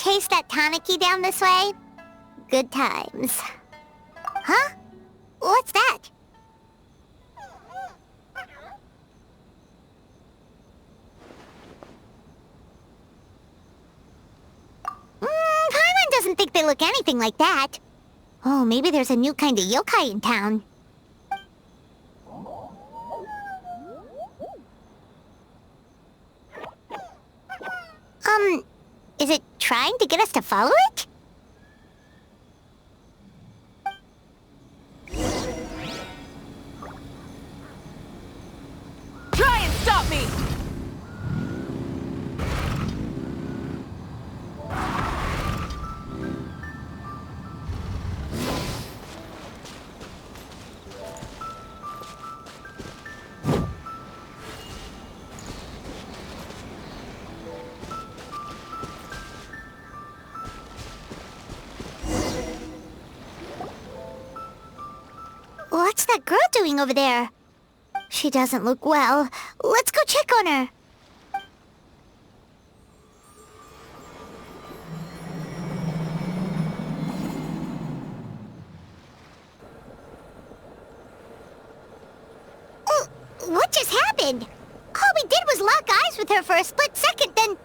chase that Tanuki down this way? Good times. Huh? What's that? Paimon doesn't think they look anything like that. Oh, maybe there's a new kind of yokai in town. Is it trying to get us to follow it? Try and stop me! What's that girl doing over there? She doesn't look well. Let's go check on her. Oh, what just happened? All we did was lock eyes with her for a split second, then...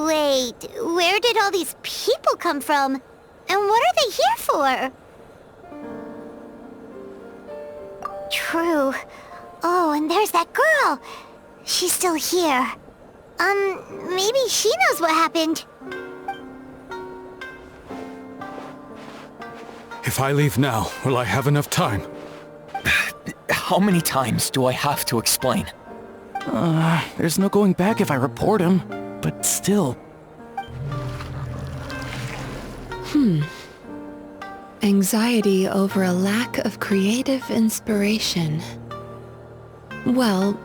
Wait, where did all these people come from? And what are they here for? True. Oh, and there's that girl. She's still here. Maybe she knows what happened. If I leave now, will I have enough time? How many times do I have to explain? There's no going back if I report him. But still... Anxiety over a lack of creative inspiration. Well,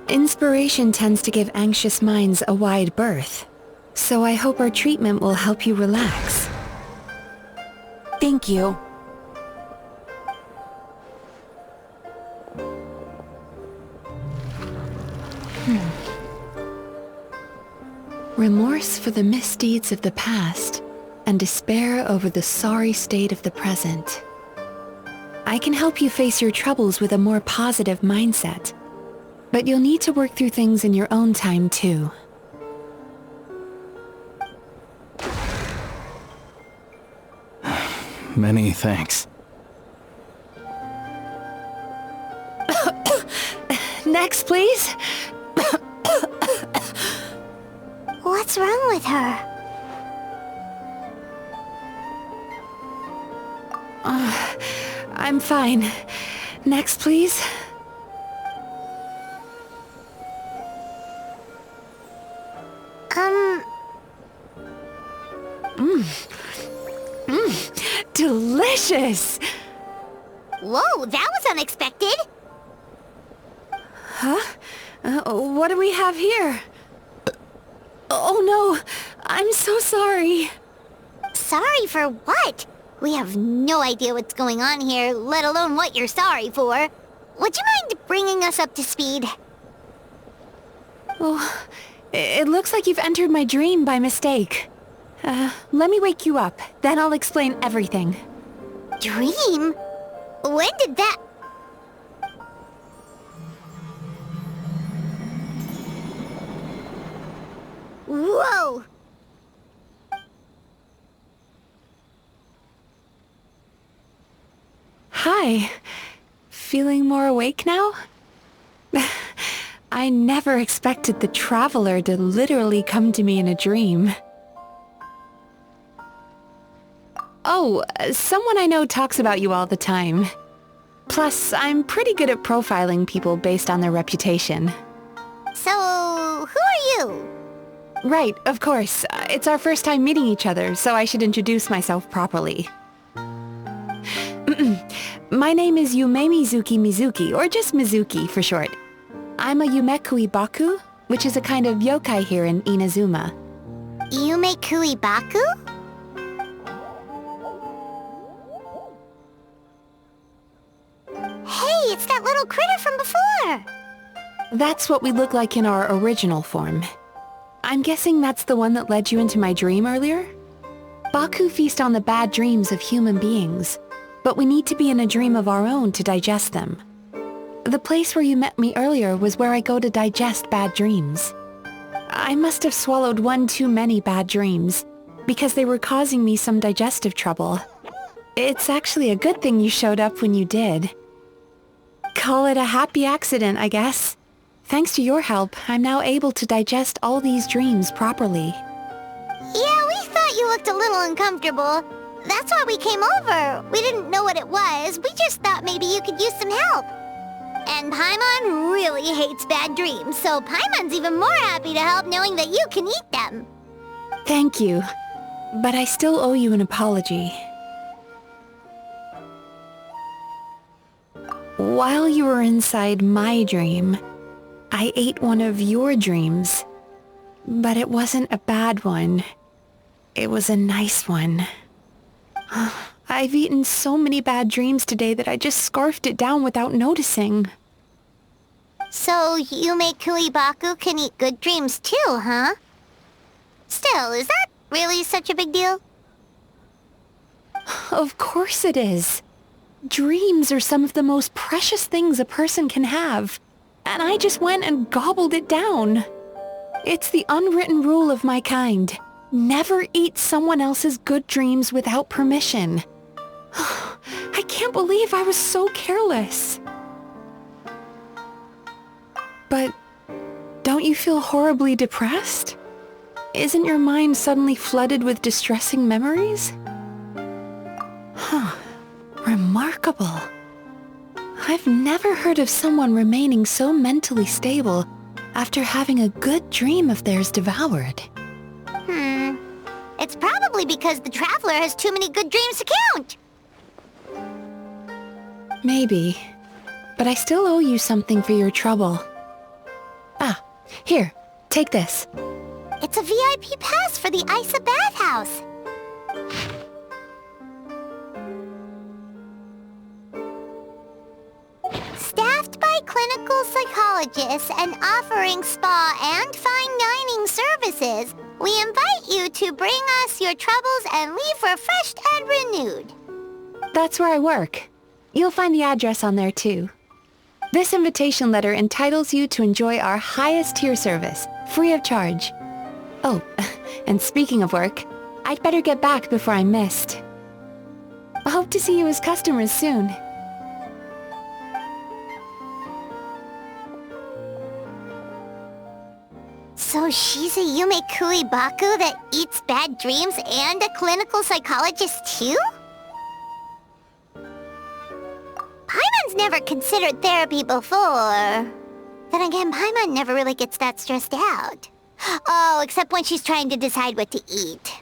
inspiration tends to give anxious minds a wide berth. So I hope our treatment will help you relax. Thank you. Remorse for the misdeeds of the past, and despair over the sorry state of the present. I can help you face your troubles with a more positive mindset, but you'll need to work through things in your own time too. Many thanks. Next, please. What's wrong with her? I'm fine. Next, please. Delicious! Whoa, that was unexpected! Huh? What do we have here? Oh no! I'm so sorry! Sorry for what? We have no idea what's going on here, let alone what you're sorry for. Would you mind bringing us up to speed? Oh, it looks like you've entered my dream by mistake. Let me wake you up, then I'll explain everything. Dream? When did that... Whoa! Hi. Feeling more awake now? I never expected the Traveler to literally come to me in a dream. Oh, someone I know talks about you all the time. Plus, I'm pretty good at profiling people based on their reputation. So, who are you? Right, of course. It's our first time meeting each other, so I should introduce myself properly. My name is Yume Mizuki, or just Mizuki for short. I'm a Yumekui Baku, which is a kind of yokai here in Inazuma. Yumekui Baku? Hey, it's that little critter from before! That's what we look like in our original form. I'm guessing that's the one that led you into my dream earlier? Baku feast on the bad dreams of human beings, but we need to be in a dream of our own to digest them. The place where you met me earlier was where I go to digest bad dreams. I must have swallowed one too many bad dreams, because they were causing me some digestive trouble. It's actually a good thing you showed up when you did. Call it a happy accident, I guess. Thanks to your help, I'm now able to digest all these dreams properly. Yeah, we thought you looked a little uncomfortable. That's why we came over. We didn't know what it was. We just thought maybe you could use some help. And Paimon really hates bad dreams, so Paimon's even more happy to help knowing that you can eat them. Thank you, but I still owe you an apology. While you were inside my dream, I ate one of your dreams. But it wasn't a bad one. It was a nice one. I've eaten so many bad dreams today that I just scarfed it down without noticing. So Yume Kuibaku can eat good dreams too, huh? Still, is that really such a big deal? Of course it is. Dreams are some of the most precious things a person can have. And I just went and gobbled it down. It's the unwritten rule of my kind. Never eat someone else's good dreams without permission. I can't believe I was so careless. But don't you feel horribly depressed? Isn't your mind suddenly flooded with distressing memories? Remarkable. I've never heard of someone remaining so mentally stable after having a good dream of theirs devoured. It's probably because the Traveler has too many good dreams to count. Maybe. But I still owe you something for your trouble. Here, take this. It's a VIP pass for the Isa bathhouse. Staffed by clinical psychologists and offering spa and fine dining services, we invite you to bring us your troubles and leave refreshed and renewed. That's where I work. You'll find the address on there too. This invitation letter entitles you to enjoy our highest tier service, free of charge. Oh, and speaking of work, I'd better get back before I'm missed. I hope to see you as customers soon. So she's a Yume Kuibaku that eats bad dreams and a clinical psychologist too? Paimon's never considered therapy before. Then again, Paimon never really gets that stressed out. Oh, except when she's trying to decide what to eat.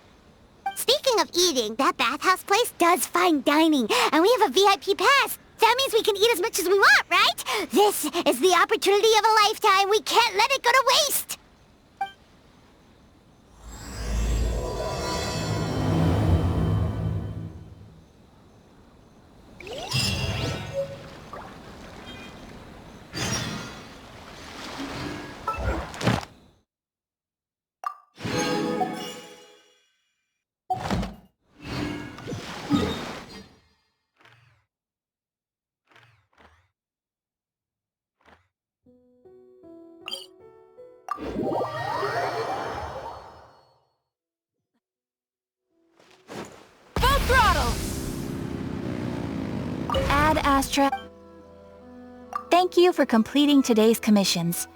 Speaking of eating, that bathhouse place does fine dining, and we have a VIP pass. That means we can eat as much as we want, right? This is the opportunity of a lifetime. We can't let it go to waste. Full throttle! Ad Astra. Thank you for completing today's commissions.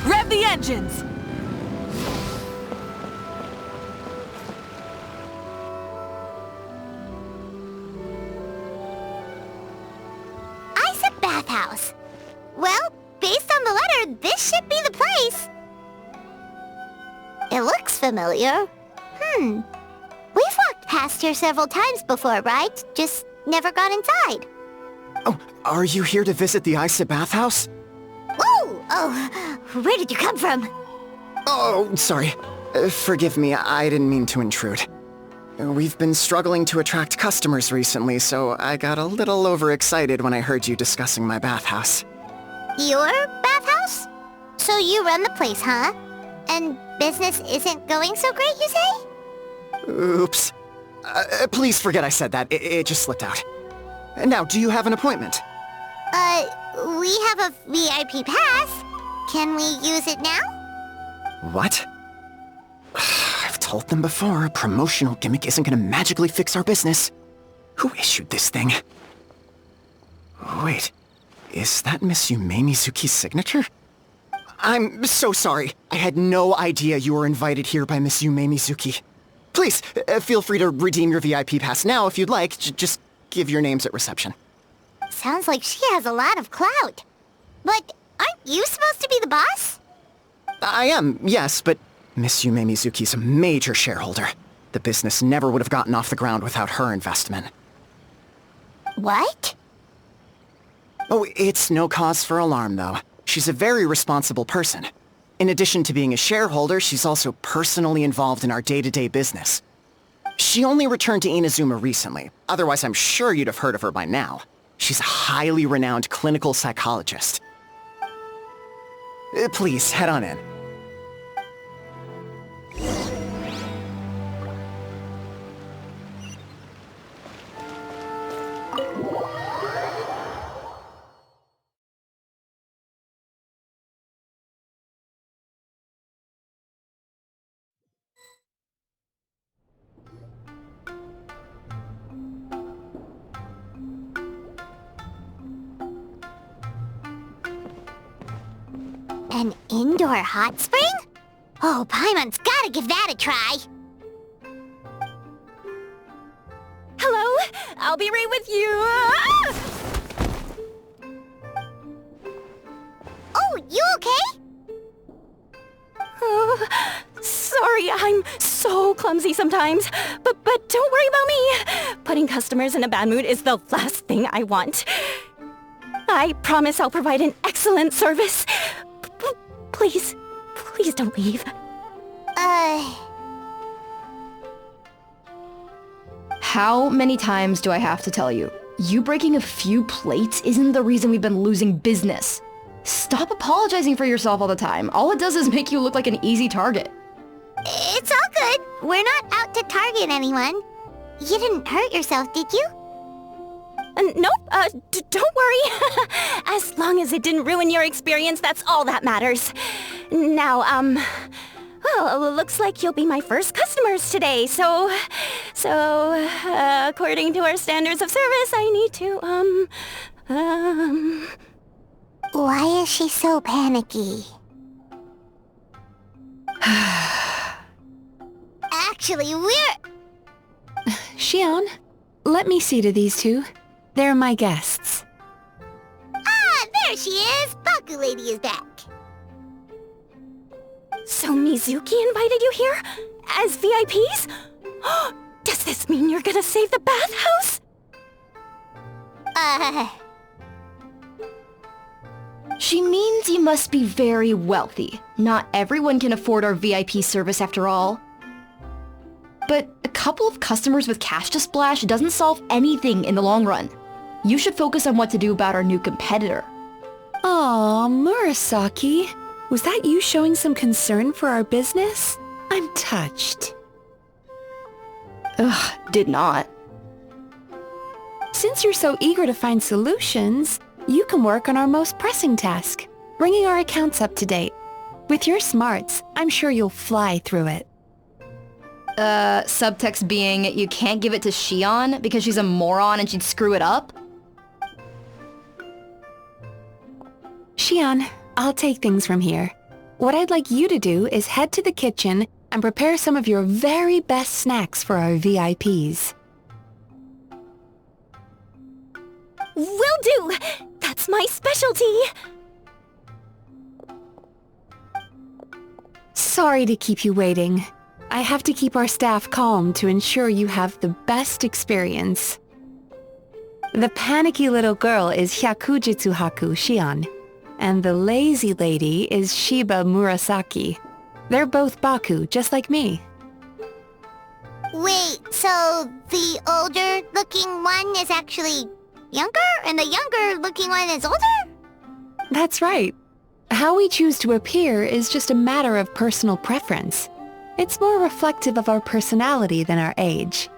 Rev the engines! Isa bathhouse. Well, based on the letter, this should be the place. It looks familiar. We've walked past here several times before, right? Just never gone inside. Oh, are you here to visit the Isa bathhouse? Ooh! Oh, where did you come from? Oh, sorry. Forgive me, I didn't mean to intrude. We've been struggling to attract customers recently, so I got a little overexcited when I heard you discussing my bathhouse. Your bathhouse? So you run the place, huh? And business isn't going so great, you say? Oops. Please forget I said that. It just slipped out. Now, do you have an appointment? We have a VIP pass. Can we use it now? What? I've told them before, a promotional gimmick isn't gonna magically fix our business. Who issued this thing? Wait, is that Miss Yume Mizuki's signature? I'm so sorry. I had no idea you were invited here by Miss Yume Mizuki. Please, feel free to redeem your VIP pass now if you'd like. Just give your names at reception. Sounds like she has a lot of clout. But aren't you supposed to be the boss? I am, yes, but Miss Yume Mizuki's a major shareholder. The business never would have gotten off the ground without her investment. What? Oh, it's no cause for alarm, though. She's a very responsible person. In addition to being a shareholder, she's also personally involved in our day-to-day business. She only returned to Inazuma recently. Otherwise, I'm sure you'd have heard of her by now. She's a highly renowned clinical psychologist. Please, head on in. An indoor hot spring? Oh, Paimon's gotta give that a try. Hello? I'll be right with you. Ah! Oh, you okay? Oh, sorry, I'm so clumsy sometimes. But don't worry about me. Putting customers in a bad mood is the last thing I want. I promise I'll provide an excellent service. Please don't leave. How many times do I have to tell you? You breaking a few plates isn't the reason we've been losing business. Stop apologizing for yourself all the time. All it does is make you look like an easy target. It's all good. We're not out to target anyone. You didn't hurt yourself, did you? Nope, don't worry. As long as it didn't ruin your experience, that's all that matters. Now, well, looks like you'll be my first customers today, so, according to our standards of service, I need to, Why is she so panicky? Actually, we're... Xion, let me see to these two. They're my guests. Ah, there she is! Baku Lady is back. So Mizuki invited you here? As VIPs? Does this mean you're gonna save the bathhouse? She means you must be very wealthy. Not everyone can afford our VIP service after all. But a couple of customers with cash to splash doesn't solve anything in the long run. You should focus on what to do about our new competitor. Aw, Murasaki. Was that you showing some concern for our business? I'm touched. Ugh, did not. Since you're so eager to find solutions, you can work on our most pressing task, bringing our accounts up to date. With your smarts, I'm sure you'll fly through it. Subtext being, you can't give it to Xion because she's a moron and she'd screw it up? Xion, I'll take things from here. What I'd like you to do is head to the kitchen and prepare some of your very best snacks for our VIPs. Will do! That's my specialty! Sorry to keep you waiting. I have to keep our staff calm to ensure you have the best experience. The panicky little girl is Hyakujitsu Haku Xion, and the lazy lady is Shiba Murasaki. They're both Baku, just like me. Wait, so the older-looking one is actually younger, and the younger-looking one is older? That's right. How we choose to appear is just a matter of personal preference. It's more reflective of our personality than our age.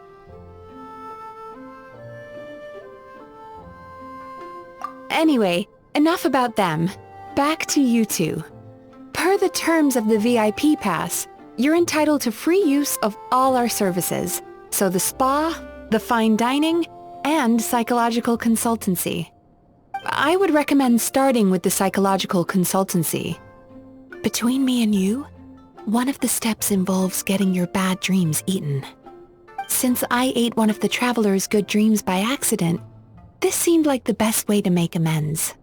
Anyway, enough about them. Back to you two. Per the terms of the VIP pass, you're entitled to free use of all our services. So the spa, the fine dining, and psychological consultancy. I would recommend starting with the psychological consultancy. Between me and you, one of the steps involves getting your bad dreams eaten. Since I ate one of the traveler's good dreams by accident, this seemed like the best way to make amends.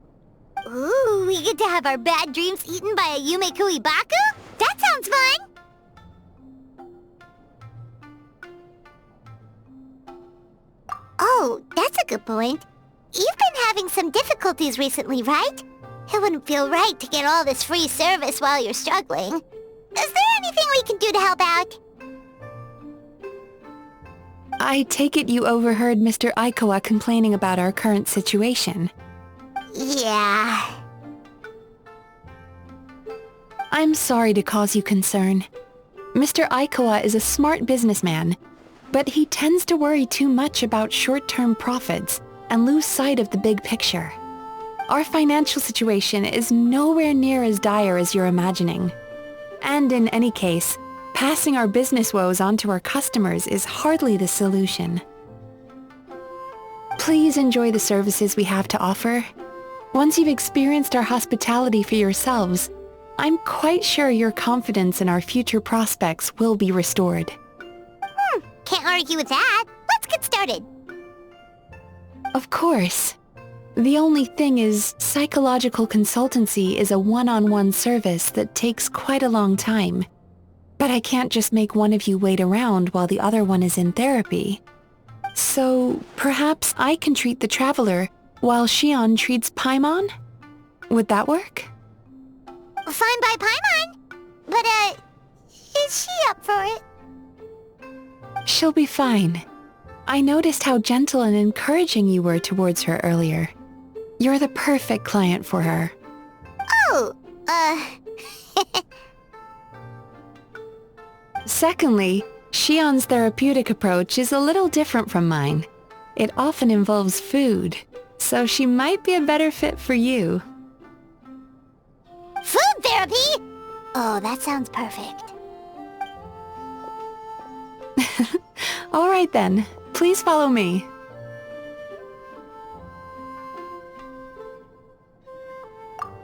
Ooh, we get to have our bad dreams eaten by a Yumekui Baku? That sounds fun! Oh, that's a good point. You've been having some difficulties recently, right? It wouldn't feel right to get all this free service while you're struggling. Is there anything we can do to help out? I take it you overheard Mr. Aikawa complaining about our current situation. Yeah. I'm sorry to cause you concern. Mr. Aikawa is a smart businessman, but he tends to worry too much about short-term profits and lose sight of the big picture. Our financial situation is nowhere near as dire as you're imagining. And in any case, passing our business woes on to our customers is hardly the solution. Please enjoy the services we have to offer. Once you've experienced our hospitality for yourselves, I'm quite sure your confidence in our future prospects will be restored. Can't argue with that. Let's get started. Of course. The only thing is, psychological consultancy is a one-on-one service that takes quite a long time. But I can't just make one of you wait around while the other one is in therapy. So, perhaps I can treat the traveler while Shion treats Paimon? Would that work? Fine by Paimon. But, is she up for it? She'll be fine. I noticed how gentle and encouraging you were towards her earlier. You're the perfect client for her. Oh, Secondly, Shion's therapeutic approach is a little different from mine. It often involves food, so she might be a better fit for you. Food therapy? Oh, that sounds perfect. All right then, please follow me.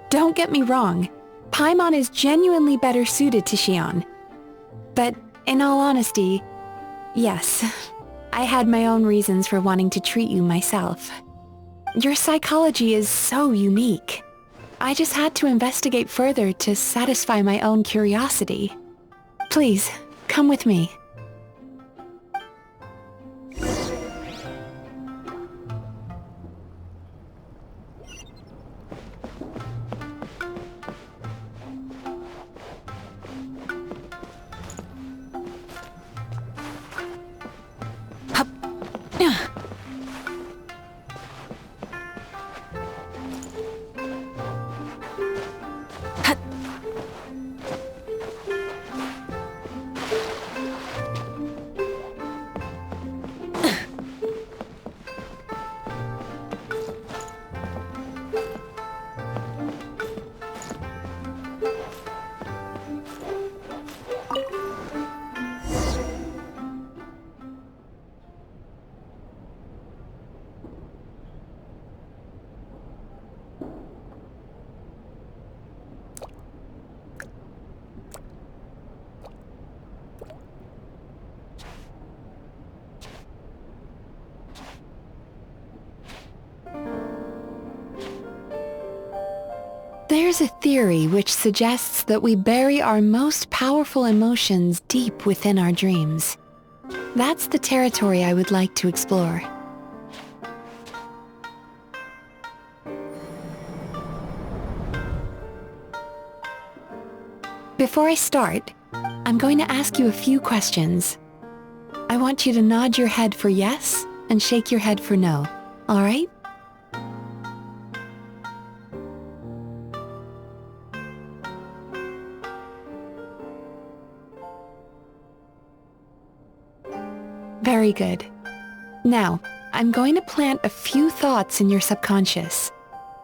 Don't get me wrong, Paimon is genuinely better suited to Shion. But in all honesty, yes, I had my own reasons for wanting to treat you myself. Your psychology is so unique. I just had to investigate further to satisfy my own curiosity. Please, come with me. There's a theory which suggests that we bury our most powerful emotions deep within our dreams. That's the territory I would like to explore. Before I start, I'm going to ask you a few questions. I want you to nod your head for yes and shake your head for no, alright? Very good. Now, I'm going to plant a few thoughts in your subconscious,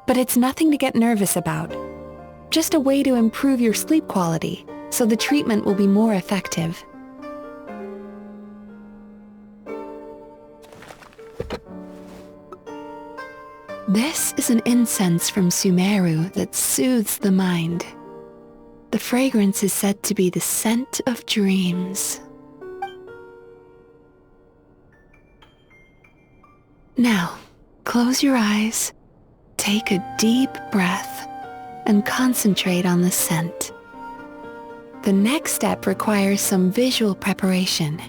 but it's nothing to get nervous about. Just a way to improve your sleep quality, so the treatment will be more effective. This is an incense from Sumeru that soothes the mind. The fragrance is said to be the scent of dreams. Now, close your eyes, take a deep breath, and concentrate on the scent. The next step requires some visual preparation,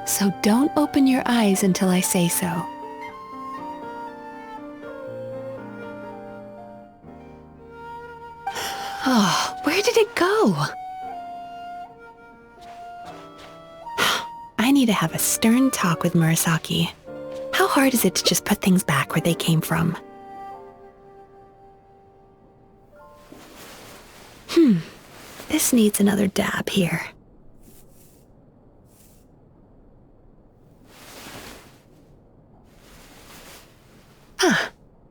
so don't open your eyes until I say so. Oh, where did it go? I need to have a stern talk with Murasaki. How hard is it to just put things back where they came from? This needs another dab here.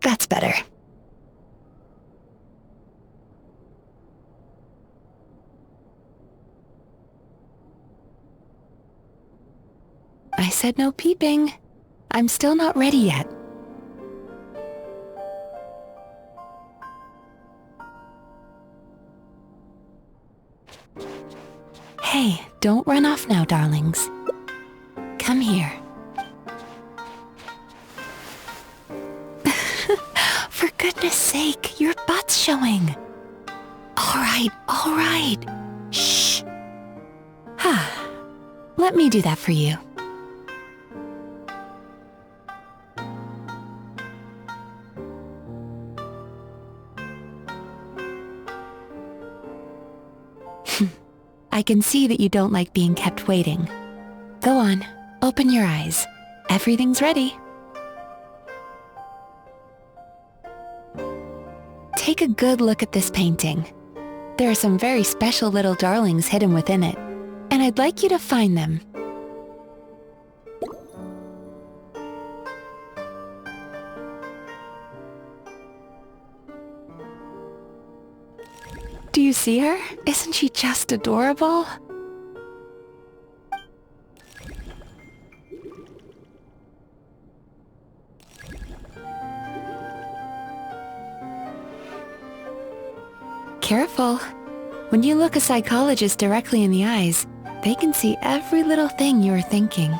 That's better. I said no peeping. I'm still not ready yet. Hey, don't run off now, darlings. Come here. For goodness sake, your butt's showing. All right. Shh. Let me do that for you. I can see that you don't like being kept waiting. Go on, open your eyes. Everything's ready. Take a good look at this painting. There are some very special little darlings hidden within it, and I'd like you to find them. Do you see her? Isn't she just adorable? Careful. When you look a psychologist directly in the eyes, they can see every little thing you're thinking.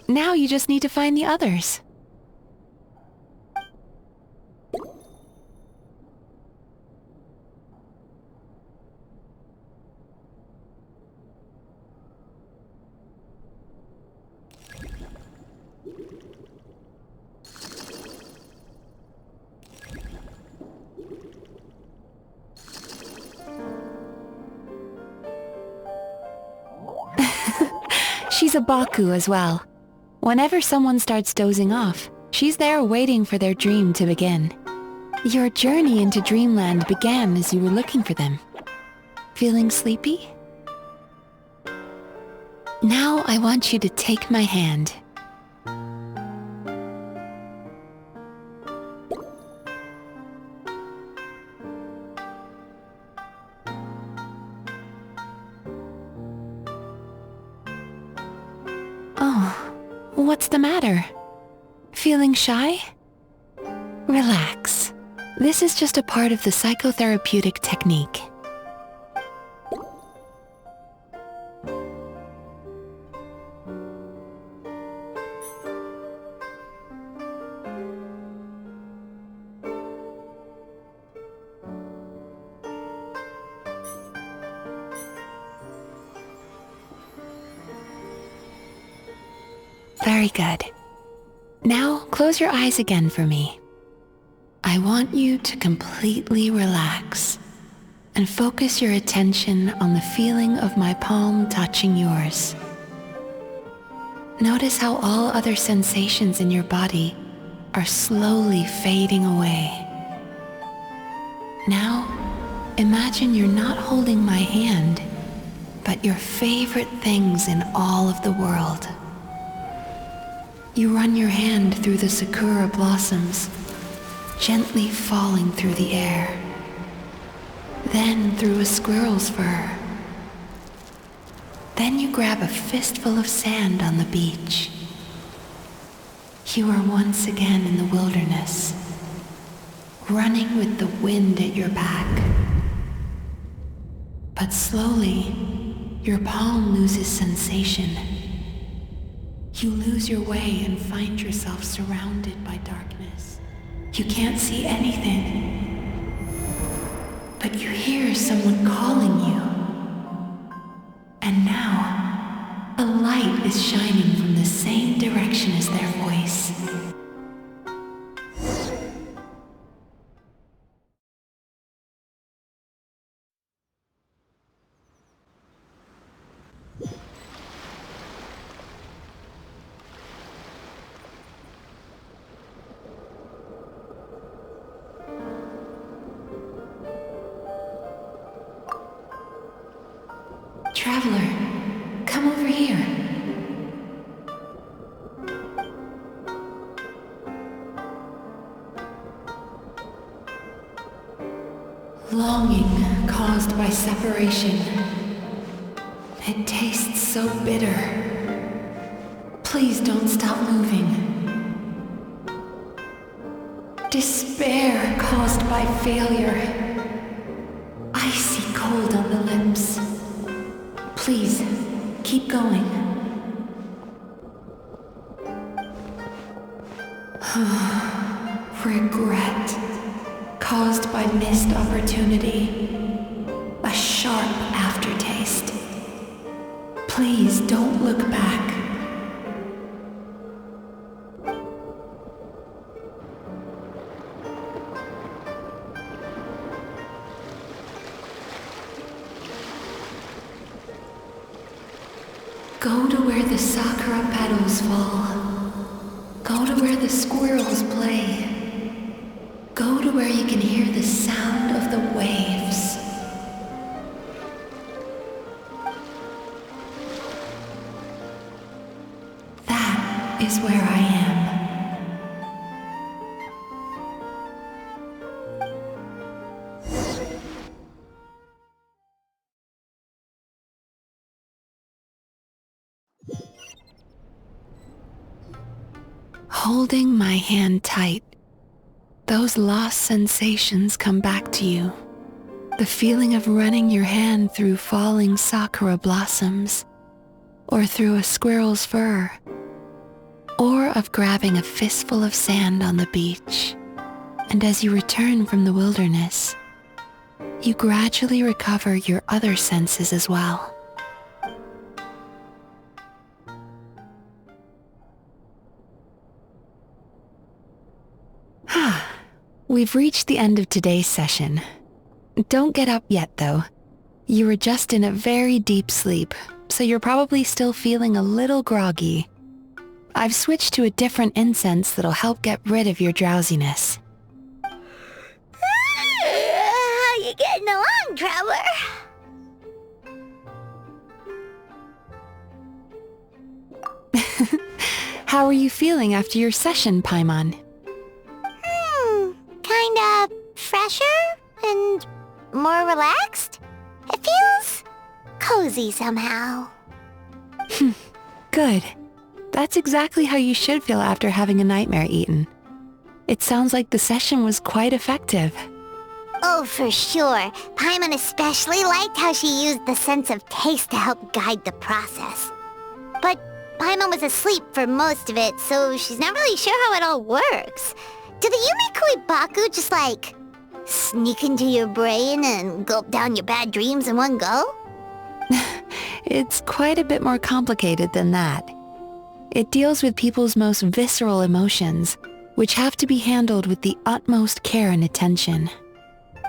Now you just need to find the others. She's a Baku as well. Whenever someone starts dozing off, she's there waiting for their dream to begin. Your journey into Dreamland began as you were looking for them. Feeling sleepy? Now I want you to take my hand. What's the matter? Feeling shy? Relax. This is just a part of the psychotherapeutic technique. Very good. Now, close your eyes again for me. I want you to completely relax and focus your attention on the feeling of my palm touching yours. Notice how all other sensations in your body are slowly fading away. Now, imagine you're not holding my hand, but your favorite things in all of the world. You run your hand through the sakura blossoms, gently falling through the air. Then through a squirrel's fur. Then you grab a fistful of sand on the beach. You are once again in the wilderness, running with the wind at your back. But slowly, your palm loses sensation. You lose your way and find yourself surrounded by darkness. You can't see anything, but you hear someone calling you. And now, a light is shining from the same direction as their voice. Traveler, come over here. Longing caused by separation. It tastes so bitter. Please don't stop moving. Despair caused by failure. Icy cold on the lips. Please, keep going. Regret, caused by missed opportunity. A sharp aftertaste. Please don't look back. Go to where the sakura petals fall. Go to where the squirrels play. Go to where you can hear the sound of the waves. That is where I am. Holding my hand tight, those lost sensations come back to you. The feeling of running your hand through falling sakura blossoms, or through a squirrel's fur, or of grabbing a fistful of sand on the beach. And as you return from the wilderness, you gradually recover your other senses as well. We've reached the end of today's session. Don't get up yet, though. You were just in a very deep sleep, so you're probably still feeling a little groggy. I've switched to a different incense that'll help get rid of your drowsiness. How you getting along, traveler? How are you feeling after your session, Paimon? Kinda fresher and more relaxed. It feels cozy somehow. Good. That's exactly how you should feel after having a nightmare eaten. It sounds like the session was quite effective. Oh, for sure. Paimon especially liked how she used the sense of taste to help guide the process. But Paimon was asleep for most of it, so she's not really sure how it all works. Do the Yumikui Baku just like sneak into your brain and gulp down your bad dreams in one go? It's quite a bit more complicated than that. It deals with people's most visceral emotions, which have to be handled with the utmost care and attention.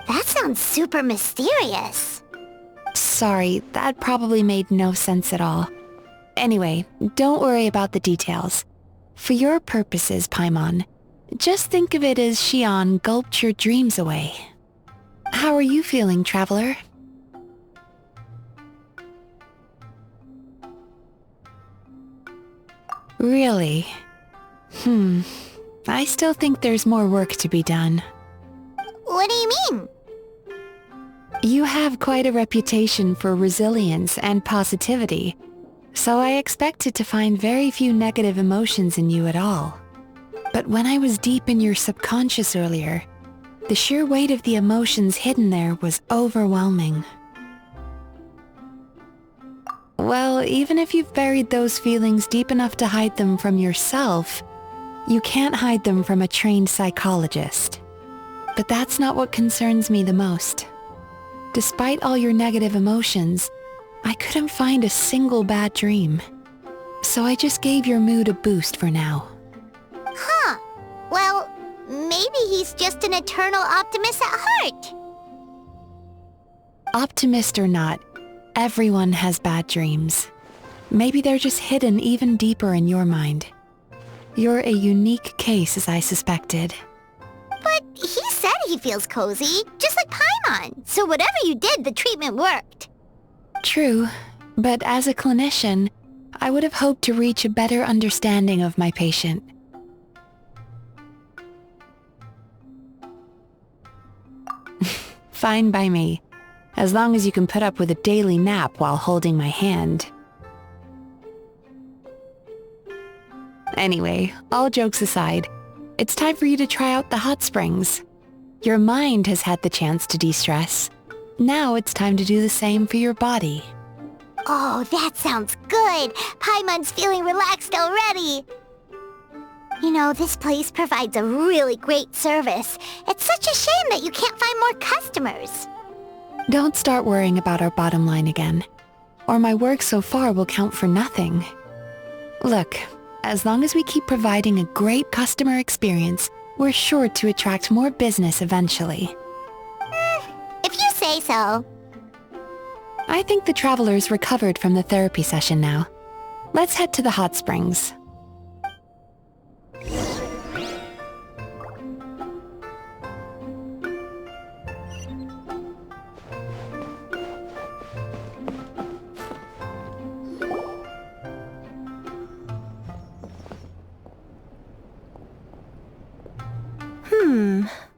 That sounds super mysterious. Sorry, that probably made no sense at all. Anyway, don't worry about the details. For your purposes, Paimon, just think of it as Xion gulped your dreams away. How are you feeling, Traveler? Really? I still think there's more work to be done. What do you mean? You have quite a reputation for resilience and positivity, so I expected to find very few negative emotions in you at all. But when I was deep in your subconscious earlier, the sheer weight of the emotions hidden there was overwhelming. Well, even if you've buried those feelings deep enough to hide them from yourself, you can't hide them from a trained psychologist. But that's not what concerns me the most. Despite all your negative emotions, I couldn't find a single bad dream. So I just gave your mood a boost for now. Huh. Well, maybe he's just an eternal optimist at heart. Optimist or not, everyone has bad dreams. Maybe they're just hidden even deeper in your mind. You're a unique case, as I suspected. But he said he feels cozy, just like Paimon. So whatever you did, the treatment worked. True, but as a clinician, I would have hoped to reach a better understanding of my patient. Fine by me, as long as you can put up with a daily nap while holding my hand. Anyway, all jokes aside, it's time for you to try out the hot springs. Your mind has had the chance to de-stress. Now it's time to do the same for your body. Oh, that sounds good. Paimon's feeling relaxed already. You know, this place provides a really great service. It's such a shame that you can't find more customers. Don't start worrying about our bottom line again, or my work so far will count for nothing. Look, as long as we keep providing a great customer experience, we're sure to attract more business eventually. If you say so. I think the traveler's recovered from the therapy session now. Let's head to the hot springs.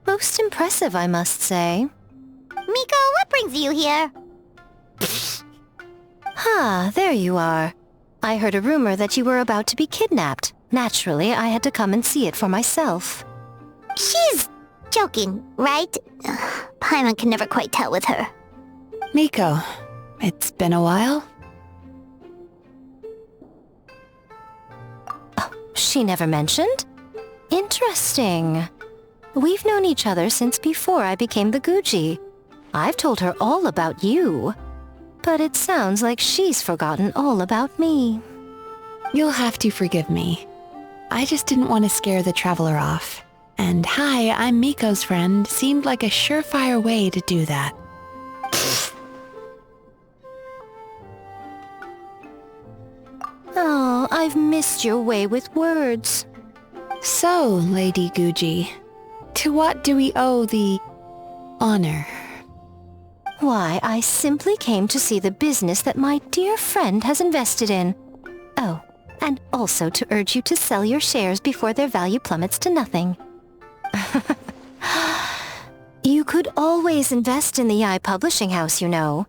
Most impressive, I must say. Miko, what brings you here? There you are. I heard a rumor that you were about to be kidnapped. Naturally, I had to come and see it for myself. She's joking, right? Paimon can never quite tell with her. Miko, it's been a while. She never mentioned? Interesting. We've known each other since before I became the Guji. I've told her all about you. But it sounds like she's forgotten all about me. You'll have to forgive me. I just didn't want to scare the traveler off. And hi, I'm Miko's friend seemed like a surefire way to do that. Oh, I've missed your way with words. So, Lady Guji, to what do we owe the honor? Why, I simply came to see the business that my dear friend has invested in. Oh, and also to urge you to sell your shares before their value plummets to nothing. You could always invest in the Yi Publishing House, you know.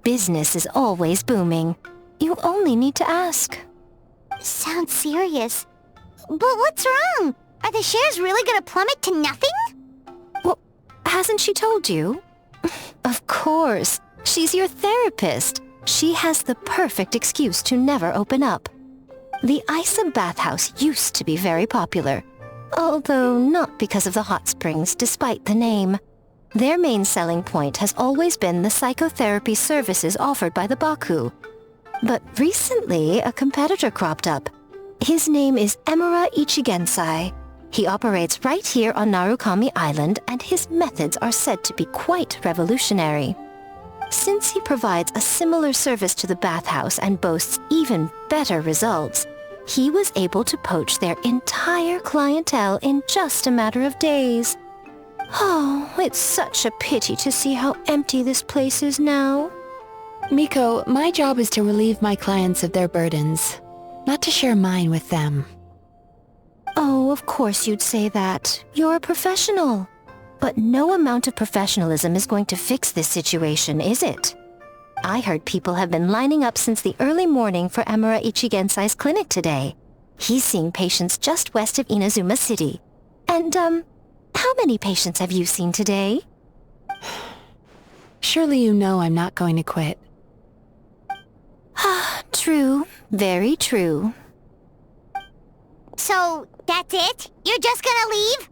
Business is always booming. You only need to ask. Sounds serious. But what's wrong? Are the shares really gonna plummet to nothing? Well, hasn't she told you? Of course. She's your therapist. She has the perfect excuse to never open up. The Isa bathhouse used to be very popular. Although not because of the hot springs, despite the name. Their main selling point has always been the psychotherapy services offered by the Baku. But recently, a competitor cropped up. His name is Emura Ichigensai. He operates right here on Narukami Island, and his methods are said to be quite revolutionary. Since he provides a similar service to the bathhouse and boasts even better results, he was able to poach their entire clientele in just a matter of days. Oh, it's such a pity to see how empty this place is now. Miko, my job is to relieve my clients of their burdens, not to share mine with them. Oh, of course you'd say that. You're a professional. But no amount of professionalism is going to fix this situation, is it? I heard people have been lining up since the early morning for Emura Ichigensai's clinic today. He's seeing patients just west of Inazuma City. And, how many patients have you seen today? Surely you know I'm not going to quit. True. Very true. So, that's it? You're just gonna leave?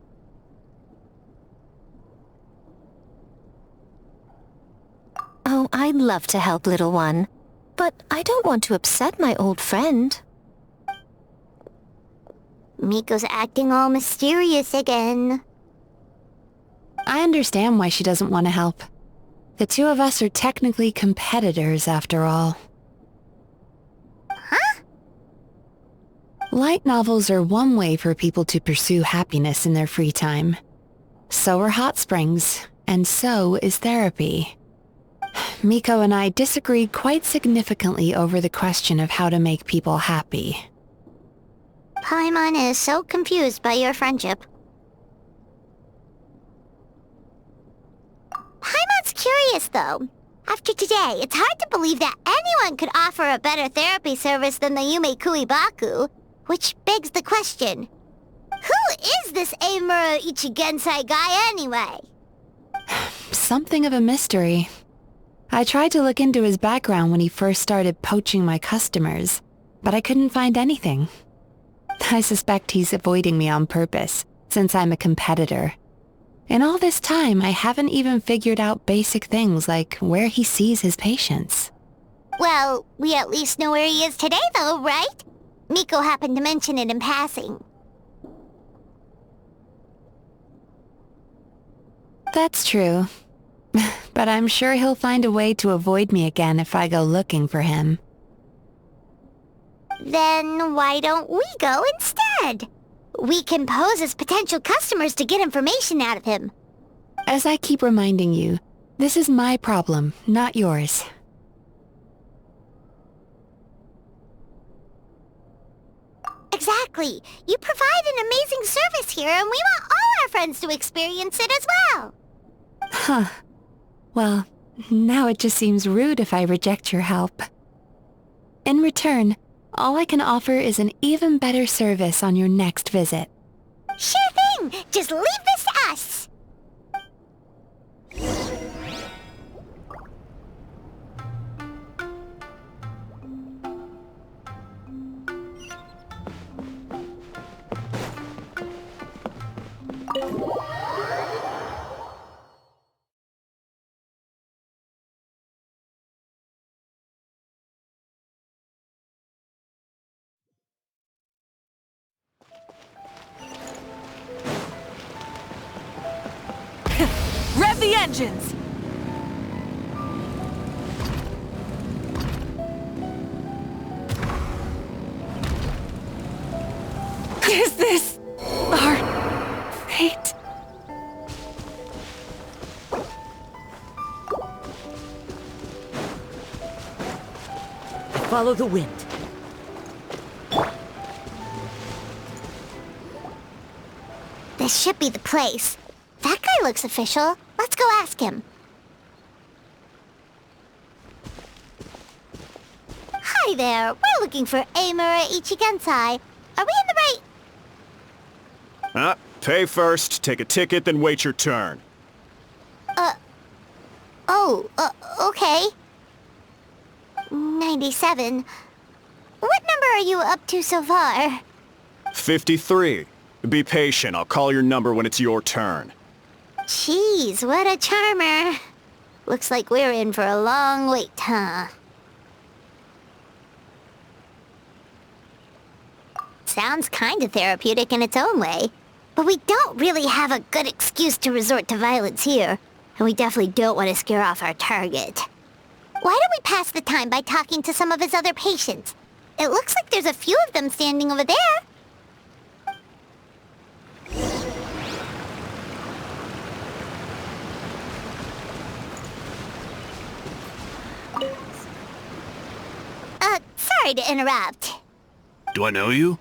Oh, I'd love to help, little one. But I don't want to upset my old friend. Miko's acting all mysterious again. I understand why she doesn't want to help. The two of us are technically competitors, after all. Huh? Light novels are one way for people to pursue happiness in their free time. So are hot springs, and so is therapy. Miko and I disagreed quite significantly over the question of how to make people happy. Paimon is so confused by your friendship. Paimon's curious, though. After today, it's hard to believe that anyone could offer a better therapy service than the Yume Kuibaku, which begs the question, who is this Emura Ichigensai guy anyway? Something of a mystery. I tried to look into his background when he first started poaching my customers, but I couldn't find anything. I suspect he's avoiding me on purpose, since I'm a competitor. In all this time, I haven't even figured out basic things like where he sees his patients. Well, we at least know where he is today, though, right? Miko happened to mention it in passing. That's true. But I'm sure he'll find a way to avoid me again if I go looking for him. Then why don't we go instead? We can pose as potential customers to get information out of him. As I keep reminding you, this is my problem, not yours. Exactly. You provide an amazing service here, and we want all our friends to experience it as well. Huh. Well, now it just seems rude if I reject your help. In return, all I can offer is an even better service on your next visit. Sure thing! Just leave this to us! Rev the engines! Is this our fate? Follow the wind. This should be the place. That guy looks official. Let's go ask him. Hi there. We're looking for Emura Ichigensai. Are we in the right... Pay first, take a ticket, then wait your turn. Okay. 97. What number are you up to so far? 53. Be patient, I'll call your number when it's your turn. Jeez, what a charmer. Looks like we're in for a long wait, huh? sounds kinda therapeutic in its own way. But we don't really have a good excuse to resort to violence here, and we definitely don't want to scare off our target. Why don't we pass the time by talking to some of his other patients? It looks like there's a few of them standing over there. Sorry to interrupt. Do I know you?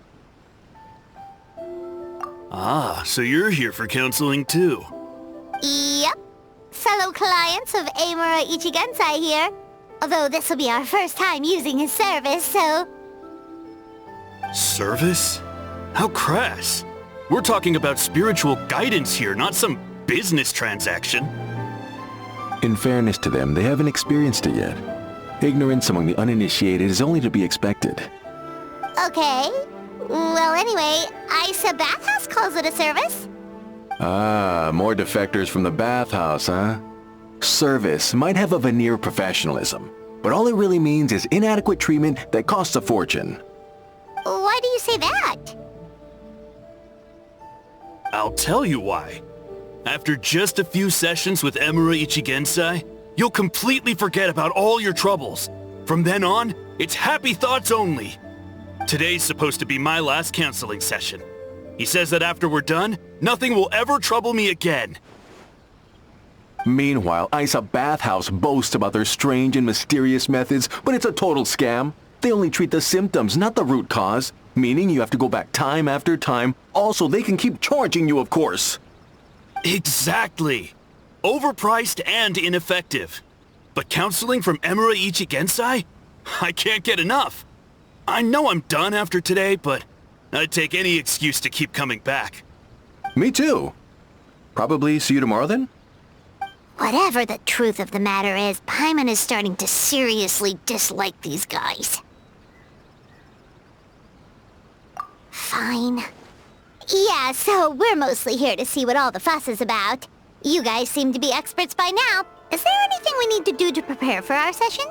Ah, so you're here for counseling too. Yep. Fellow clients of Amura Ichigensai here. Although this will be our first time using his service, so... Service? How crass. We're talking about spiritual guidance here, not some business transaction. In fairness to them, they haven't experienced it yet. Ignorance among the uninitiated is only to be expected. Okay. Well, anyway, Isa Bathhouse calls it a service. Ah, more defectors from the bathhouse, huh? Service might have a veneer of professionalism, but all it really means is inadequate treatment that costs a fortune. Why do you say that? I'll tell you why. After just a few sessions with Amura Ichigensai, you'll completely forget about all your troubles. From then on, it's happy thoughts only. Today's supposed to be my last counseling session. He says that after we're done, nothing will ever trouble me again. Meanwhile, Isa Bathhouse boasts about their strange and mysterious methods, but it's a total scam. They only treat the symptoms, not the root cause, meaning you have to go back time after time. Also, they can keep charging you, of course. Exactly. Overpriced and ineffective. But counseling from Amura Ichigensai? I can't get enough. I know I'm done after today, but I'd take any excuse to keep coming back. Me too. Probably see you tomorrow then? Whatever the truth of the matter is, Paimon is starting to seriously dislike these guys. Fine. Yeah, so we're mostly here to see what all the fuss is about. You guys seem to be experts by now. Is there anything we need to do to prepare for our session?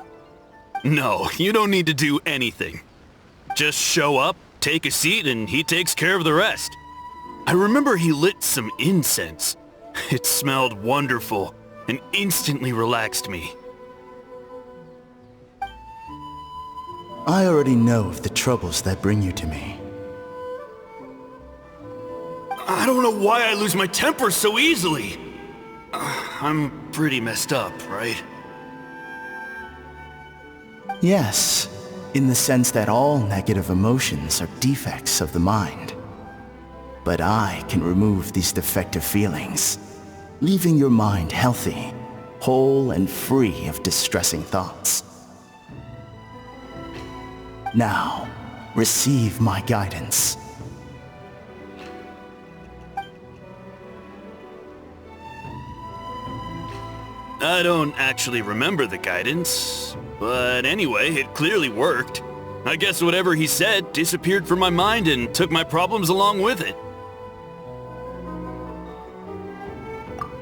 No, you don't need to do anything. Just show up, take a seat, and he takes care of the rest. I remember he lit some incense. It smelled wonderful and instantly relaxed me. I already know of the troubles that bring you to me. I don't know why I lose my temper so easily. I'm pretty messed up, right? Yes, in the sense that all negative emotions are defects of the mind. But I can remove these defective feelings, leaving your mind healthy, whole and free of distressing thoughts. Now, receive my guidance. I don't actually remember the guidance, but anyway, it clearly worked. I guess whatever he said disappeared from my mind and took my problems along with it.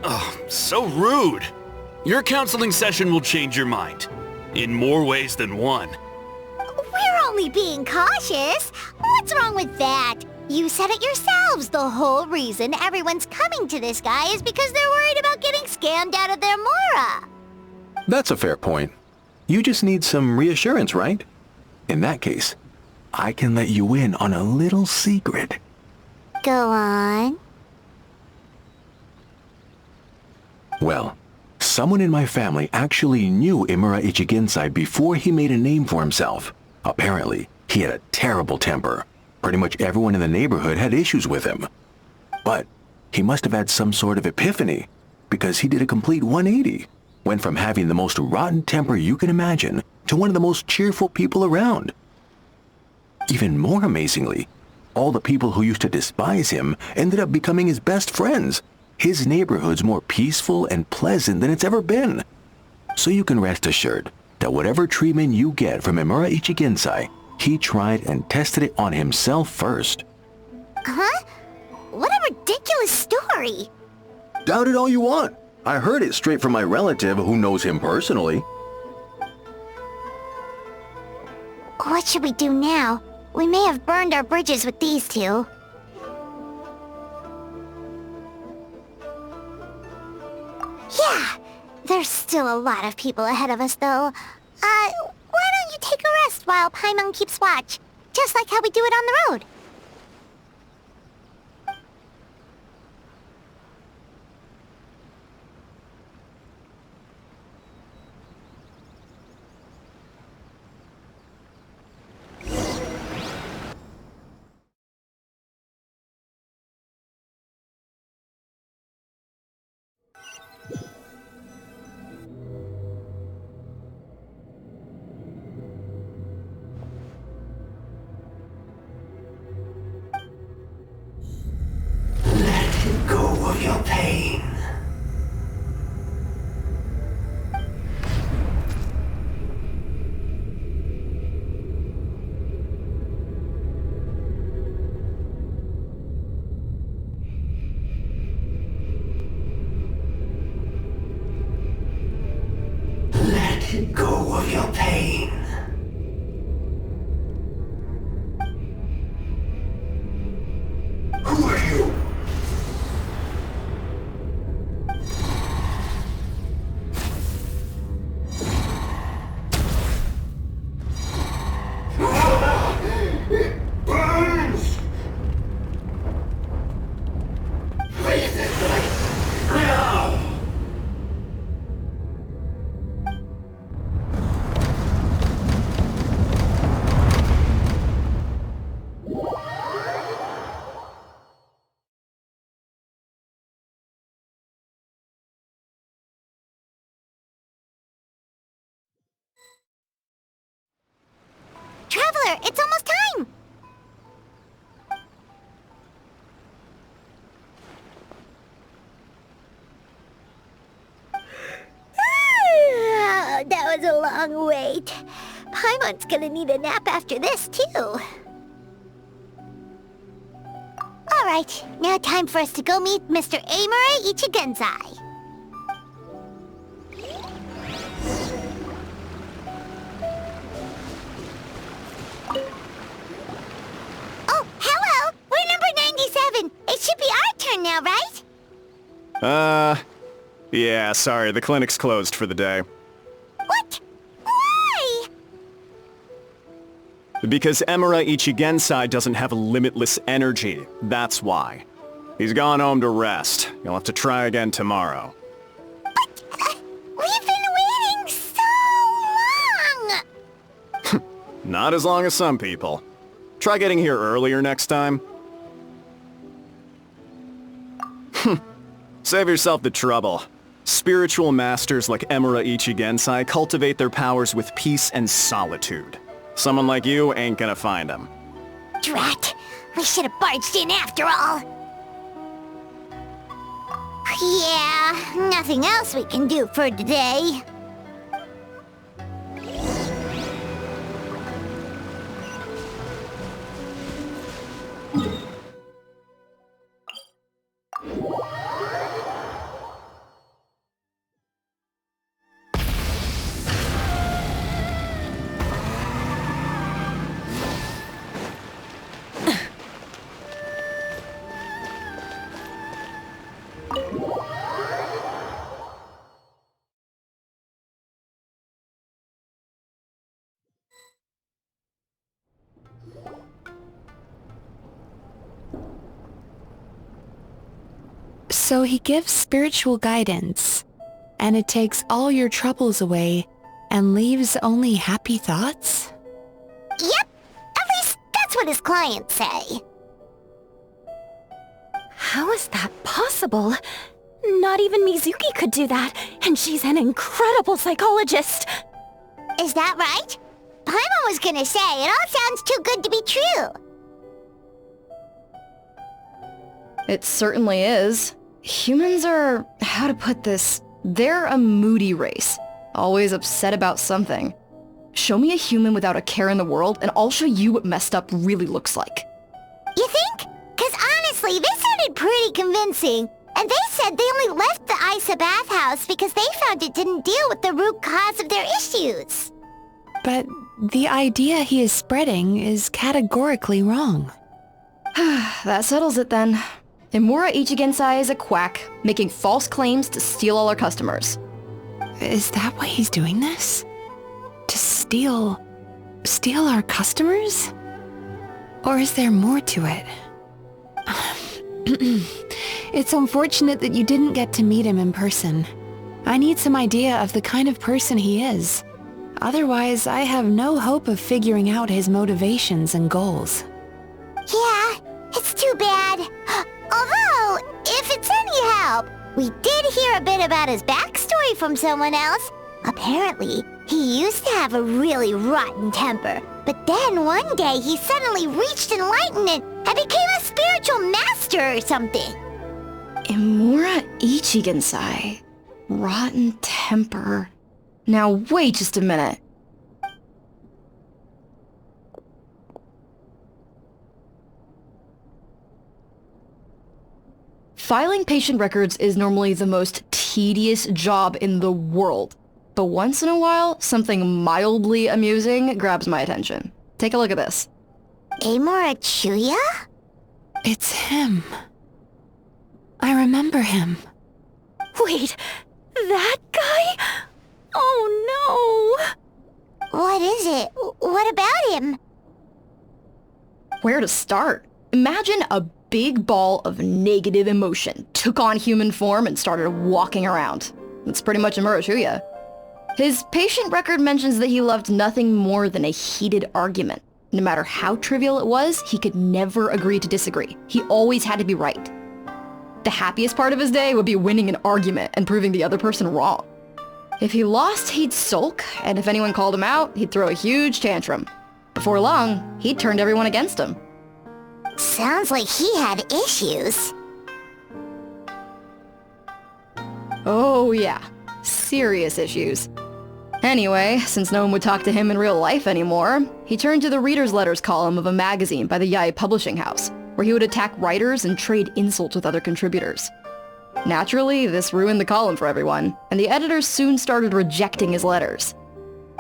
Oh, so rude. Your counseling session will change your mind. In more ways than one. We're only being cautious. What's wrong with that? You said it yourselves. The whole reason everyone's coming to this guy is because they're worried about getting scammed out of their Mora. That's a fair point. You just need some reassurance, right? In that case, I can let you in on a little secret. Go on. Well, someone in my family actually knew Amura Ichigensai before he made a name for himself. Apparently, he had a terrible temper. Pretty much everyone in the neighborhood had issues with him. But he must have had some sort of epiphany, because he did a complete 180. Went from having the most rotten temper you can imagine to one of the most cheerful people around. Even more amazingly, all the people who used to despise him ended up becoming his best friends. His neighborhood's more peaceful and pleasant than it's ever been. So you can rest assured that whatever treatment you get from Amura Ichigensai, he tried and tested it on himself first. Huh? What a ridiculous story. Doubt it all you want. I heard it straight from my relative who knows him personally. What should we do now? We may have burned our bridges with these two. Yeah, there's still a lot of people ahead of us, though. Why don't you take a rest while Paimon keeps watch? Just like how we do it on the road. Go of your pain. Let go of your pain. Who are you? Traveler, it's almost time! That was a long wait. Paimon's gonna need a nap after this, too. Alright, now time for us to go meet Mr. Amura Ichigenzai. Oh, hello! We're number 97! It should be our turn now, right? Yeah, sorry, the clinic's closed for the day. What? Why? Because Emura Ichigensai doesn't have limitless energy, that's why. He's gone home to rest. You'll have to try again tomorrow. But, we've been waiting so long! Not as long as some people. Try getting here earlier next time. Save yourself the trouble. Spiritual masters like Emura Ichigensai cultivate their powers with peace and solitude. Someone like you ain't gonna find them. Drat! We should have barged in after all! Yeah, nothing else we can do for today. So he gives spiritual guidance, and it takes all your troubles away and leaves only happy thoughts? Yep! At least that's what his clients say. How is that possible? Not even Mizuki could do that, and she's an incredible psychologist. Is that right? Paimon was gonna say, it all sounds too good to be true. It certainly is. Humans are, how to put this, they're a moody race. Always upset about something. Show me a human without a care in the world, and I'll show you what messed up really looks like. You think? 'Cause honestly, this sounded pretty convincing. And they said they only left the Isa bathhouse because they found it didn't deal with the root cause of their issues. but the idea he is spreading is categorically wrong. That settles it then. Imura Ichigensai is a quack, making false claims to steal all our customers. Is that why he's doing this? To steal our customers? Or is there more to it? It's unfortunate that you didn't get to meet him in person. I need some idea of the kind of person he is. Otherwise, I have no hope of figuring out his motivations and goals. Yeah, it's too bad. Although, if it's any help, we did hear a bit about his backstory from someone else. Apparently, he used to have a really rotten temper, but then one day he suddenly reached enlightenment and became a spiritual master or something. Imura Ichigensai. Rotten temper. Now wait just a minute. Filing patient records is normally the most tedious job in the world. But once in a while, something mildly amusing grabs my attention. Take a look at this. Amora Chuya? It's him. I remember him. Wait, that guy? Oh no! What is it? What about him? Where to start? Imagine a big ball of negative emotion took on human form and started walking around. That's pretty much Imura Chuya. His patient record mentions that he loved nothing more than a heated argument. No matter how trivial it was, he could never agree to disagree. He always had to be right. The happiest part of his day would be winning an argument and proving the other person wrong. If he lost, he'd sulk, and if anyone called him out, he'd throw a huge tantrum. Before long, he'd turned everyone against him. Sounds like he had issues. Oh yeah, serious issues. Anyway, since no one would talk to him in real life anymore, he turned to the reader's letters column of a magazine by the Yae Publishing House, where he would attack writers and trade insults with other contributors. Naturally, this ruined the column for everyone, and the editors soon started rejecting his letters.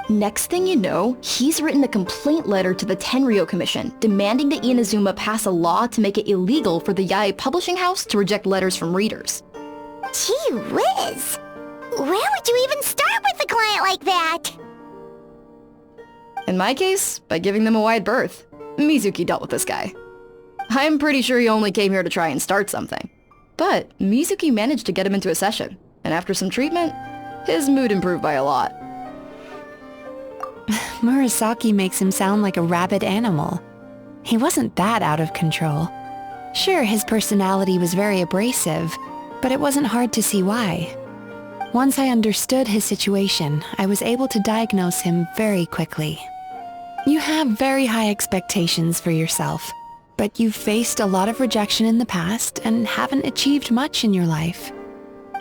Next thing you know, he's written a complaint letter to the Tenryo Commission, demanding that Inazuma pass a law to make it illegal for the Yae Publishing House to reject letters from readers. Gee whiz! Where would you even start with a client like that? In my case, by giving them a wide berth. Mizuki dealt with this guy. I'm pretty sure he only came here to try and start something. But Mizuki managed to get him into a session, and after some treatment, his mood improved by a lot. Murasaki makes him sound like a rabid animal. He wasn't that out of control. Sure, his personality was very abrasive, but it wasn't hard to see why. Once I understood his situation, I was able to diagnose him very quickly. You have very high expectations for yourself, but you've faced a lot of rejection in the past and haven't achieved much in your life.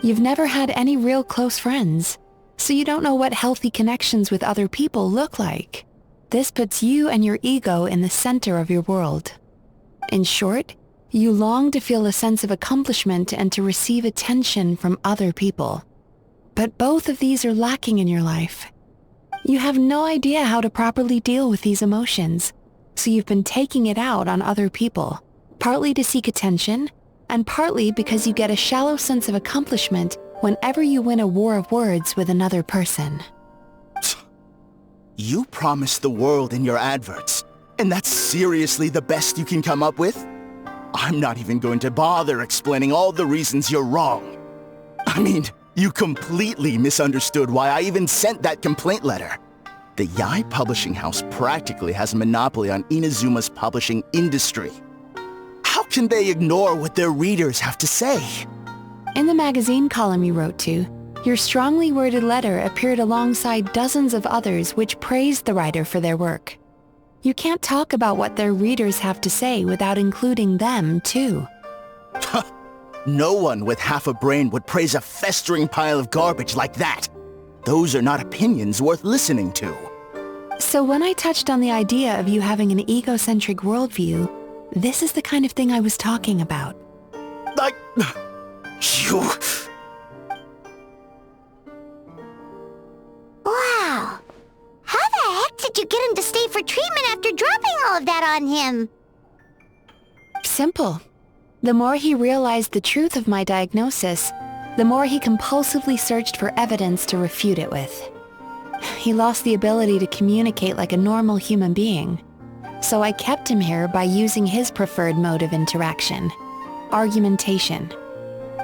You've never had any real close friends, so you don't know what healthy connections with other people look like. This puts you and your ego in the center of your world. In short, you long to feel a sense of accomplishment and to receive attention from other people. But both of these are lacking in your life. You have no idea how to properly deal with these emotions, so you've been taking it out on other people, partly to seek attention, and partly because you get a shallow sense of accomplishment whenever you win a war of words with another person. You promised the world in your adverts, and that's seriously the best you can come up with? I'm not even going to bother explaining all the reasons you're wrong. I mean, you completely misunderstood why I even sent that complaint letter. The Yae Publishing House practically has a monopoly on Inazuma's publishing industry. How can they ignore what their readers have to say? In the magazine column you wrote to, your strongly worded letter appeared alongside dozens of others which praised the writer for their work. You can't talk about what their readers have to say without including them, too. No one with half a brain would praise a festering pile of garbage like that. Those are not opinions worth listening to. So when I touched on the idea of you having an egocentric worldview, this is the kind of thing I was talking about. You... Wow! How the heck did you get him to stay for treatment after dropping all of that on him? Simple. The more he realized the truth of my diagnosis, the more he compulsively searched for evidence to refute it with. He lost the ability to communicate like a normal human being. So I kept him here by using his preferred mode of interaction, argumentation.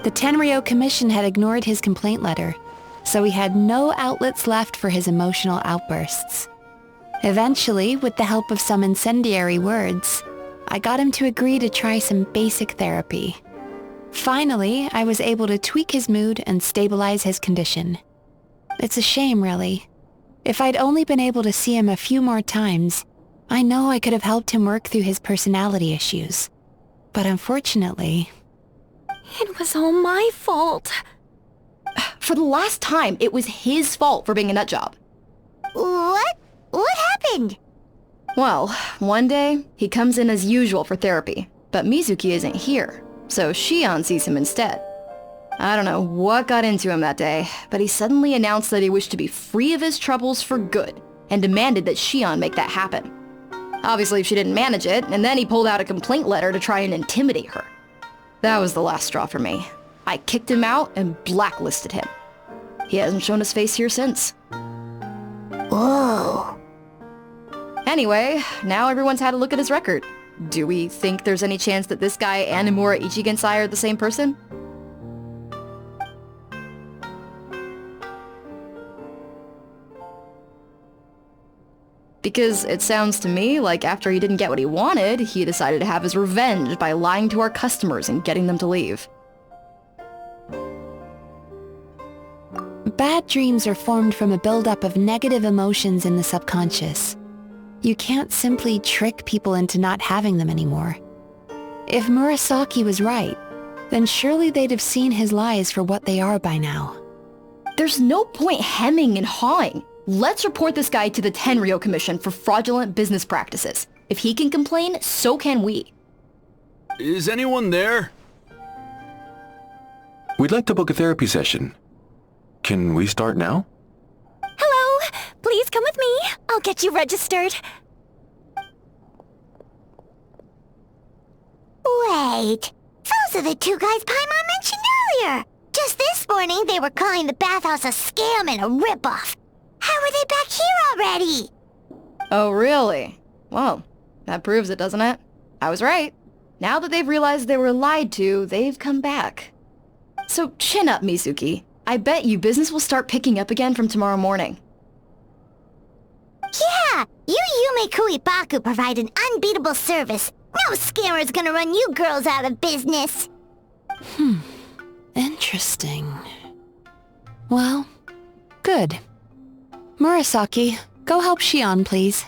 The Tenryou Commission had ignored his complaint letter, so he had no outlets left for his emotional outbursts. Eventually, with the help of some incendiary words, I got him to agree to try some basic therapy. Finally, I was able to tweak his mood and stabilize his condition. It's a shame, really. If I'd only been able to see him a few more times, I know I could have helped him work through his personality issues. But unfortunately... It was all my fault. For the last time, it was his fault for being a nutjob. What? What happened? Well, one day, he comes in as usual for therapy, but Mizuki isn't here, so Shion sees him instead. I don't know what got into him that day, but he suddenly announced that he wished to be free of his troubles for good, and demanded that Shion make that happen. Obviously, she didn't manage it, and then he pulled out a complaint letter to try and intimidate her. That was the last straw for me. I kicked him out and blacklisted him. He hasn't shown his face here since. Whoa. Anyway, now everyone's had a look at his record. Do we think there's any chance that this guy and Imura Ichigensai are the same person? Because it sounds to me like after he didn't get what he wanted, he decided to have his revenge by lying to our customers and getting them to leave. Bad dreams are formed from a buildup of negative emotions in the subconscious. You can't simply trick people into not having them anymore. If Murasaki was right, then surely they'd have seen his lies for what they are by now. There's no point hemming and hawing. Let's report this guy to the Tenryou Commission for fraudulent business practices. If he can complain, so can we. Is anyone there? We'd like to book a therapy session. Can we start now? Hello! Please come with me. I'll get you registered. Wait, those are the two guys Paimon mentioned earlier. Just this morning, they were calling the bathhouse a scam and a ripoff. How are they back here already? Oh, really? Well, that proves it, doesn't it? I was right. Now that they've realized they were lied to, they've come back. So chin up, Mizuki. I bet you business will start picking up again from tomorrow morning. Yeah, you Yume Kuibaku provide an unbeatable service. No scammer's gonna run you girls out of business. Interesting. Well, good. Murasaki, go help Shion, please.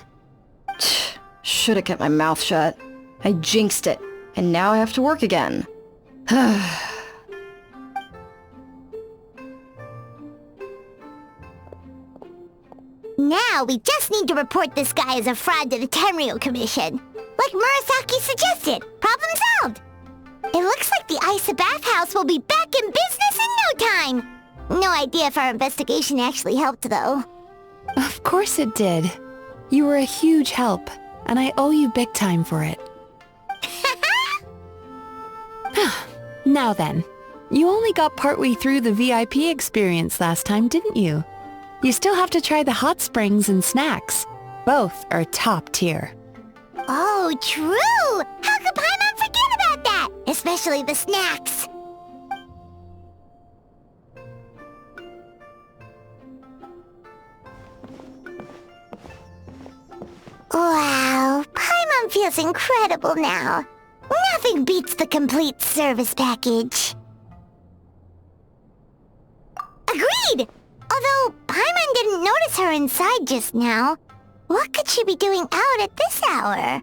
Should have kept my mouth shut. I jinxed it, and now I have to work again. Now we just need to report this guy as a fraud to the Tenryou Commission. Like Murasaki suggested. Problem solved. It looks like the Isa bathhouse will be back in business in no time. No idea if our investigation actually helped, though. Of course it did. You were a huge help, and I owe you big time for it. Now then, you only got partway through the VIP experience last time, didn't you? You still have to try the hot springs and snacks. Both are top tier. Oh, true! How could Paimon forget about that? Especially the snacks. Wow, Paimon feels incredible now. Nothing beats the complete service package. Agreed! Although Paimon didn't notice her inside just now. What could she be doing out at this hour?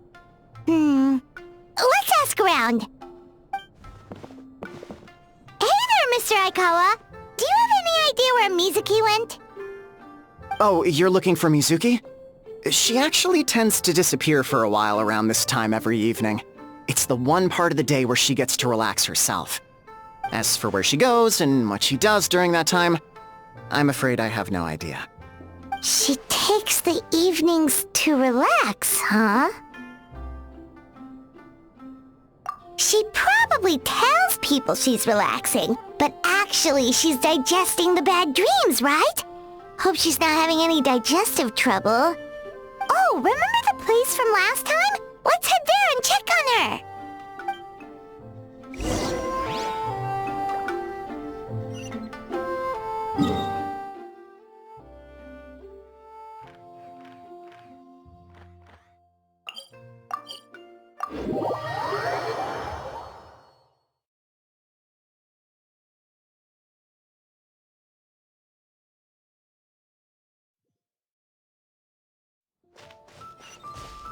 Let's ask around. Hey there, Mr. Aikawa. Do you have any idea where Mizuki went? Oh, you're looking for Mizuki? She actually tends to disappear for a while around this time every evening. It's the one part of the day where she gets to relax herself. As for where she goes and what she does during that time, I'm afraid I have no idea. She takes the evenings to relax, huh? She probably tells people she's relaxing, but actually she's digesting the bad dreams, right? Hope she's not having any digestive trouble. Oh, remember the place from last time? Let's head there and check on her.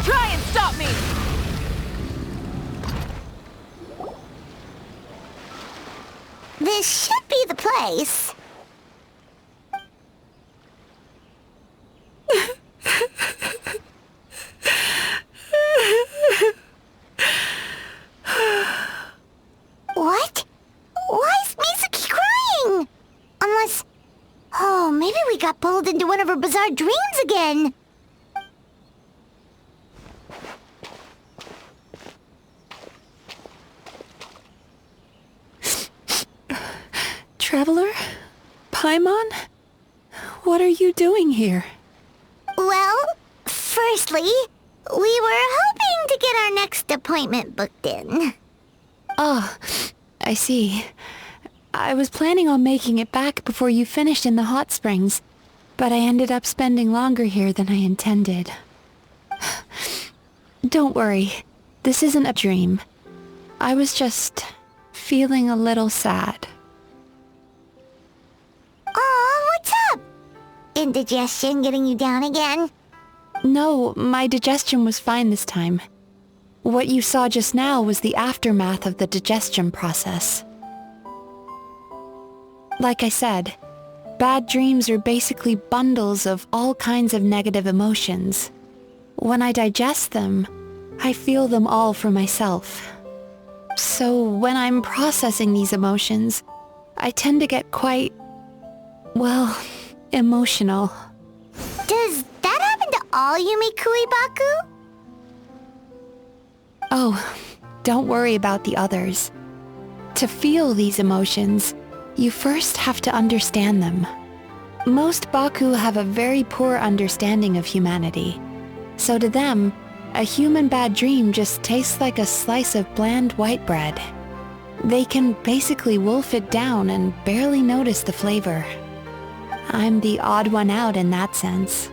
Try and stop me! This should be the place. What? Why is Mizuki crying? Unless... Oh, maybe we got pulled into one of her bizarre dreams again. Traveler? Paimon? What are you doing here? Well, firstly, we were hoping to get our next appointment booked in. Oh, I see. I was planning on making it back before you finished in the hot springs, but I ended up spending longer here than I intended. Don't worry, this isn't a dream. I was just feeling a little sad. Aw, what's up? Indigestion getting you down again? No, my digestion was fine this time. What you saw just now was the aftermath of the digestion process. Like I said, bad dreams are basically bundles of all kinds of negative emotions. When I digest them, I feel them all for myself. So when I'm processing these emotions, I tend to get quite, well, emotional. Does that happen to all Yumikui Baku? Oh, don't worry about the others. To feel these emotions, you first have to understand them. Most Baku have a very poor understanding of humanity. So to them, a human bad dream just tastes like a slice of bland white bread. They can basically wolf it down and barely notice the flavor. I'm the odd one out in that sense.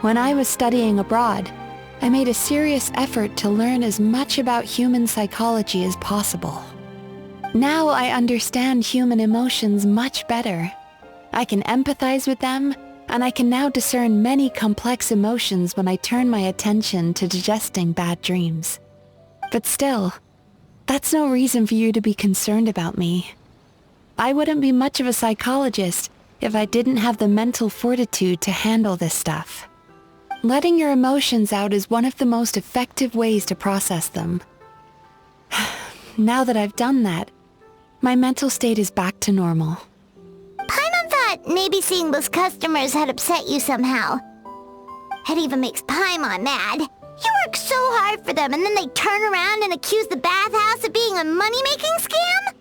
When I was studying abroad, I made a serious effort to learn as much about human psychology as possible. Now I understand human emotions much better. I can empathize with them, and I can now discern many complex emotions when I turn my attention to digesting bad dreams. But still, that's no reason for you to be concerned about me. I wouldn't be much of a psychologist if I didn't have the mental fortitude to handle this stuff. Letting your emotions out is one of the most effective ways to process them. Now that I've done that, my mental state is back to normal. Paimon thought maybe seeing those customers had upset you somehow. It even makes Paimon mad. You work so hard for them and then they turn around and accuse the bathhouse of being a money-making scam?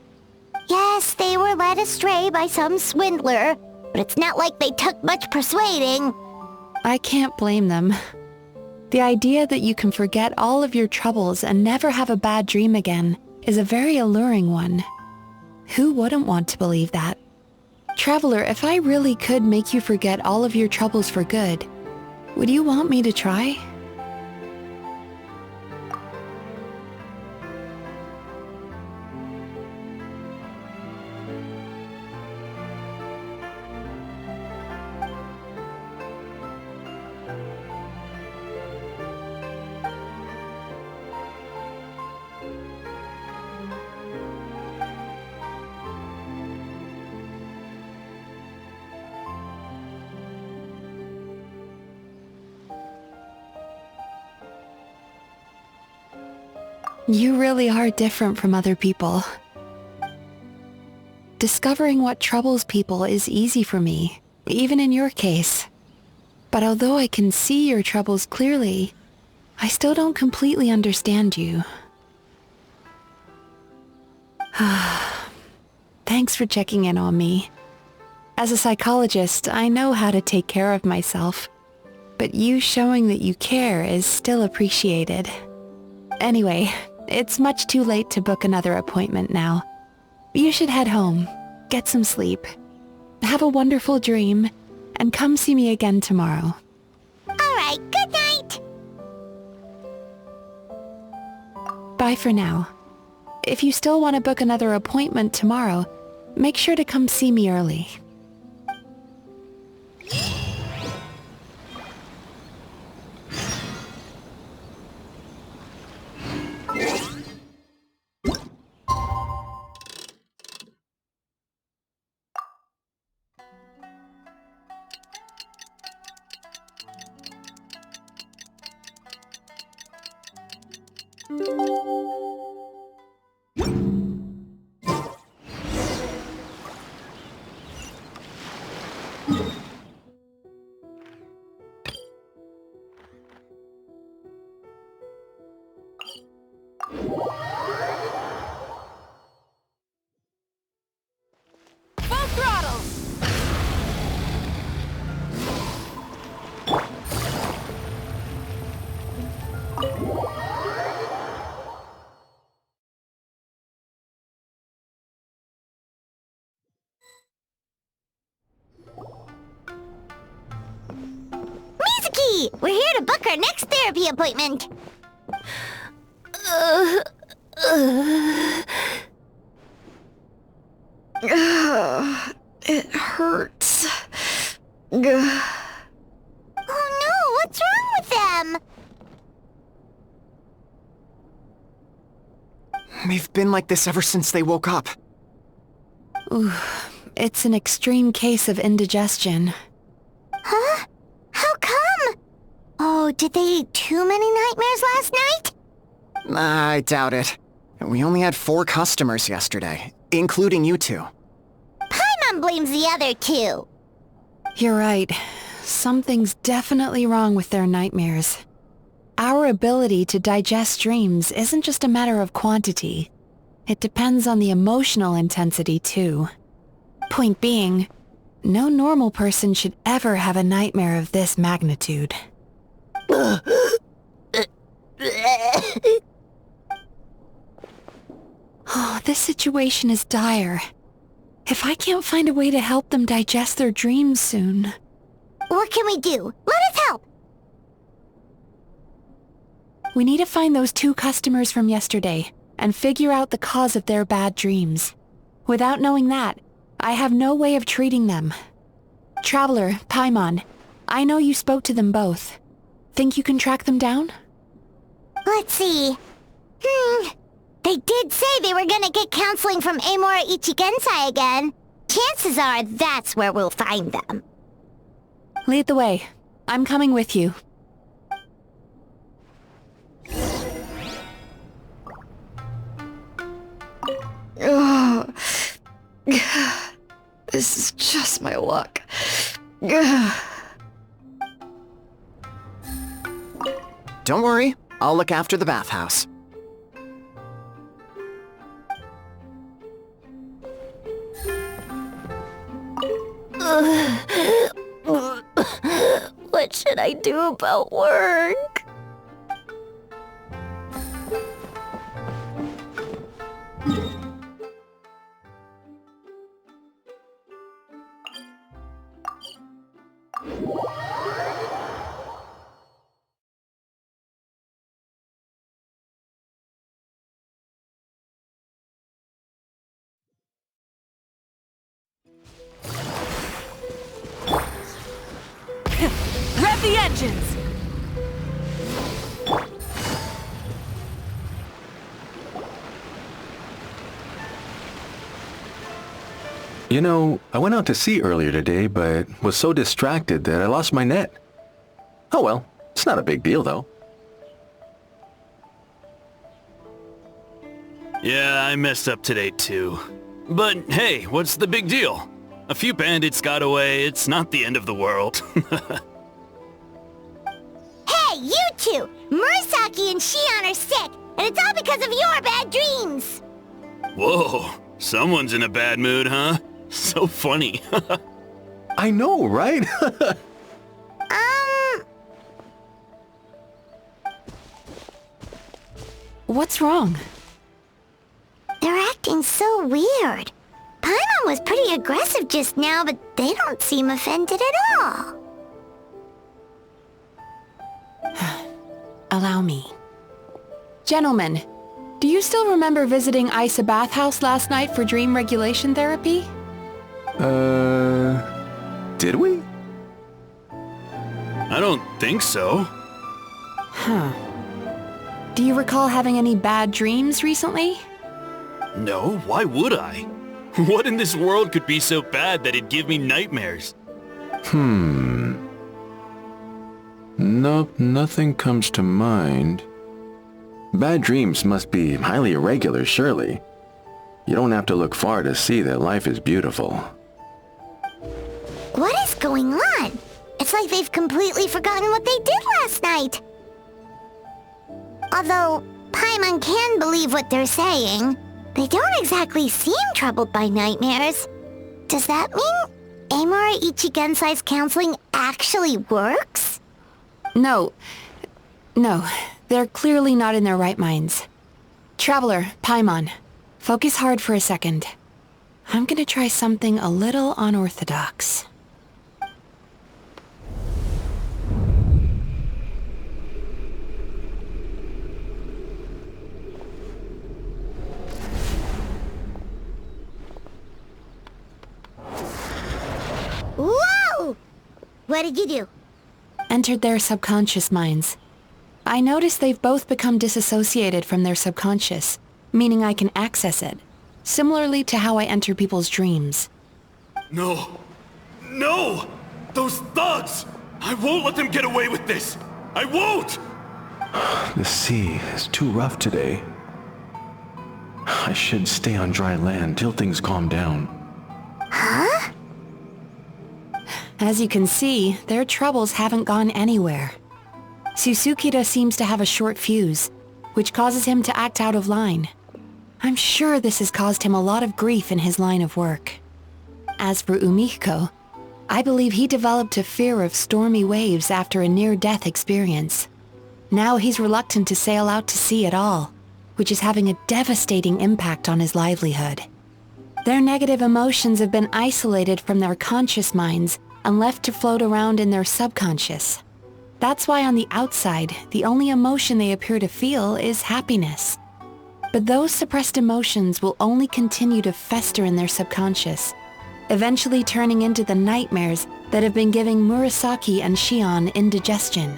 Yes, they were led astray by some swindler, but it's not like they took much persuading. I can't blame them. The idea that you can forget all of your troubles and never have a bad dream again is a very alluring one. Who wouldn't want to believe that? Traveler, if I really could make you forget all of your troubles for good, would you want me to try? You really are different from other people. Discovering what troubles people is easy for me, even in your case. But although I can see your troubles clearly, I still don't completely understand you. Thanks for checking in on me. As a psychologist, I know how to take care of myself, but you showing that you care is still appreciated. Anyway, it's much too late to book another appointment now. You should head home, get some sleep, have a wonderful dream, and come see me again tomorrow. Alright, good night! Bye for now. If you still want to book another appointment tomorrow, make sure to come see me early. Mizuki! We're here to book our next therapy appointment. It hurts. Oh no, what's wrong with them? They've been like this ever since they woke up. Ooh, it's an extreme case of indigestion. Huh? How come? Oh, did they eat too many nightmares last night? I doubt it. We only had 4 customers yesterday, including you two. Paimon blames the other 2. You're right. Something's definitely wrong with their nightmares. Our ability to digest dreams isn't just a matter of quantity. It depends on the emotional intensity, too. Point being, no normal person should ever have a nightmare of this magnitude. Oh, this situation is dire. If I can't find a way to help them digest their dreams soon... What can we do? Let us help! We need to find those 2 customers from yesterday and figure out the cause of their bad dreams. Without knowing that, I have no way of treating them. Traveler, Paimon, I know you spoke to them both. Think you can track them down? Let's see. They did say they were gonna get counseling from Amora Ichigensai again. Chances are that's where we'll find them. Lead the way. I'm coming with you. Ugh. This is just my luck. Don't worry, I'll look after the bathhouse. What should I do about work? Rev the engines! You know, I went out to sea earlier today, but was so distracted that I lost my net. Oh well, it's not a big deal though. Yeah, I messed up today too. But hey, what's the big deal? A few bandits got away, it's not the end of the world. you two! Murasaki and Shion are sick, and it's all because of your bad dreams! Whoa, someone's in a bad mood, huh? So funny. I know, right? What's wrong? They're acting so weird. Paimon was pretty aggressive just now, but they don't seem offended at all. Allow me. Gentlemen, do you still remember visiting Isa Bathhouse last night for dream regulation therapy? Did we? I don't think so. Huh. Do you recall having any bad dreams recently? No, why would I? What in this world could be so bad that it'd give me nightmares? Nope, nothing comes to mind. Bad dreams must be highly irregular, surely. You don't have to look far to see that life is beautiful. What is going on? It's like they've completely forgotten what they did last night. Although Paimon can believe what they're saying, they don't exactly seem troubled by nightmares. Does that mean Amora Ichigensai's counseling actually works? No, they're clearly not in their right minds. Traveler, Paimon, focus hard for a second. I'm gonna try something a little unorthodox. Whoa! What did you do? Entered their subconscious minds. I noticed they've both become disassociated from their subconscious, meaning I can access it, similarly to how I enter people's dreams. No! No! Those thugs! I won't let them get away with this! I won't! The sea is too rough today. I should stay on dry land till things calm down. Huh? As you can see, their troubles haven't gone anywhere. Susukida seems to have a short fuse, which causes him to act out of line. I'm sure this has caused him a lot of grief in his line of work. As for Umiko, I believe he developed a fear of stormy waves after a near-death experience. Now he's reluctant to sail out to sea at all, which is having a devastating impact on his livelihood. Their negative emotions have been isolated from their conscious minds and left to float around in their subconscious. That's why on the outside, the only emotion they appear to feel is happiness. But those suppressed emotions will only continue to fester in their subconscious, eventually turning into the nightmares that have been giving Murasaki and Shion indigestion.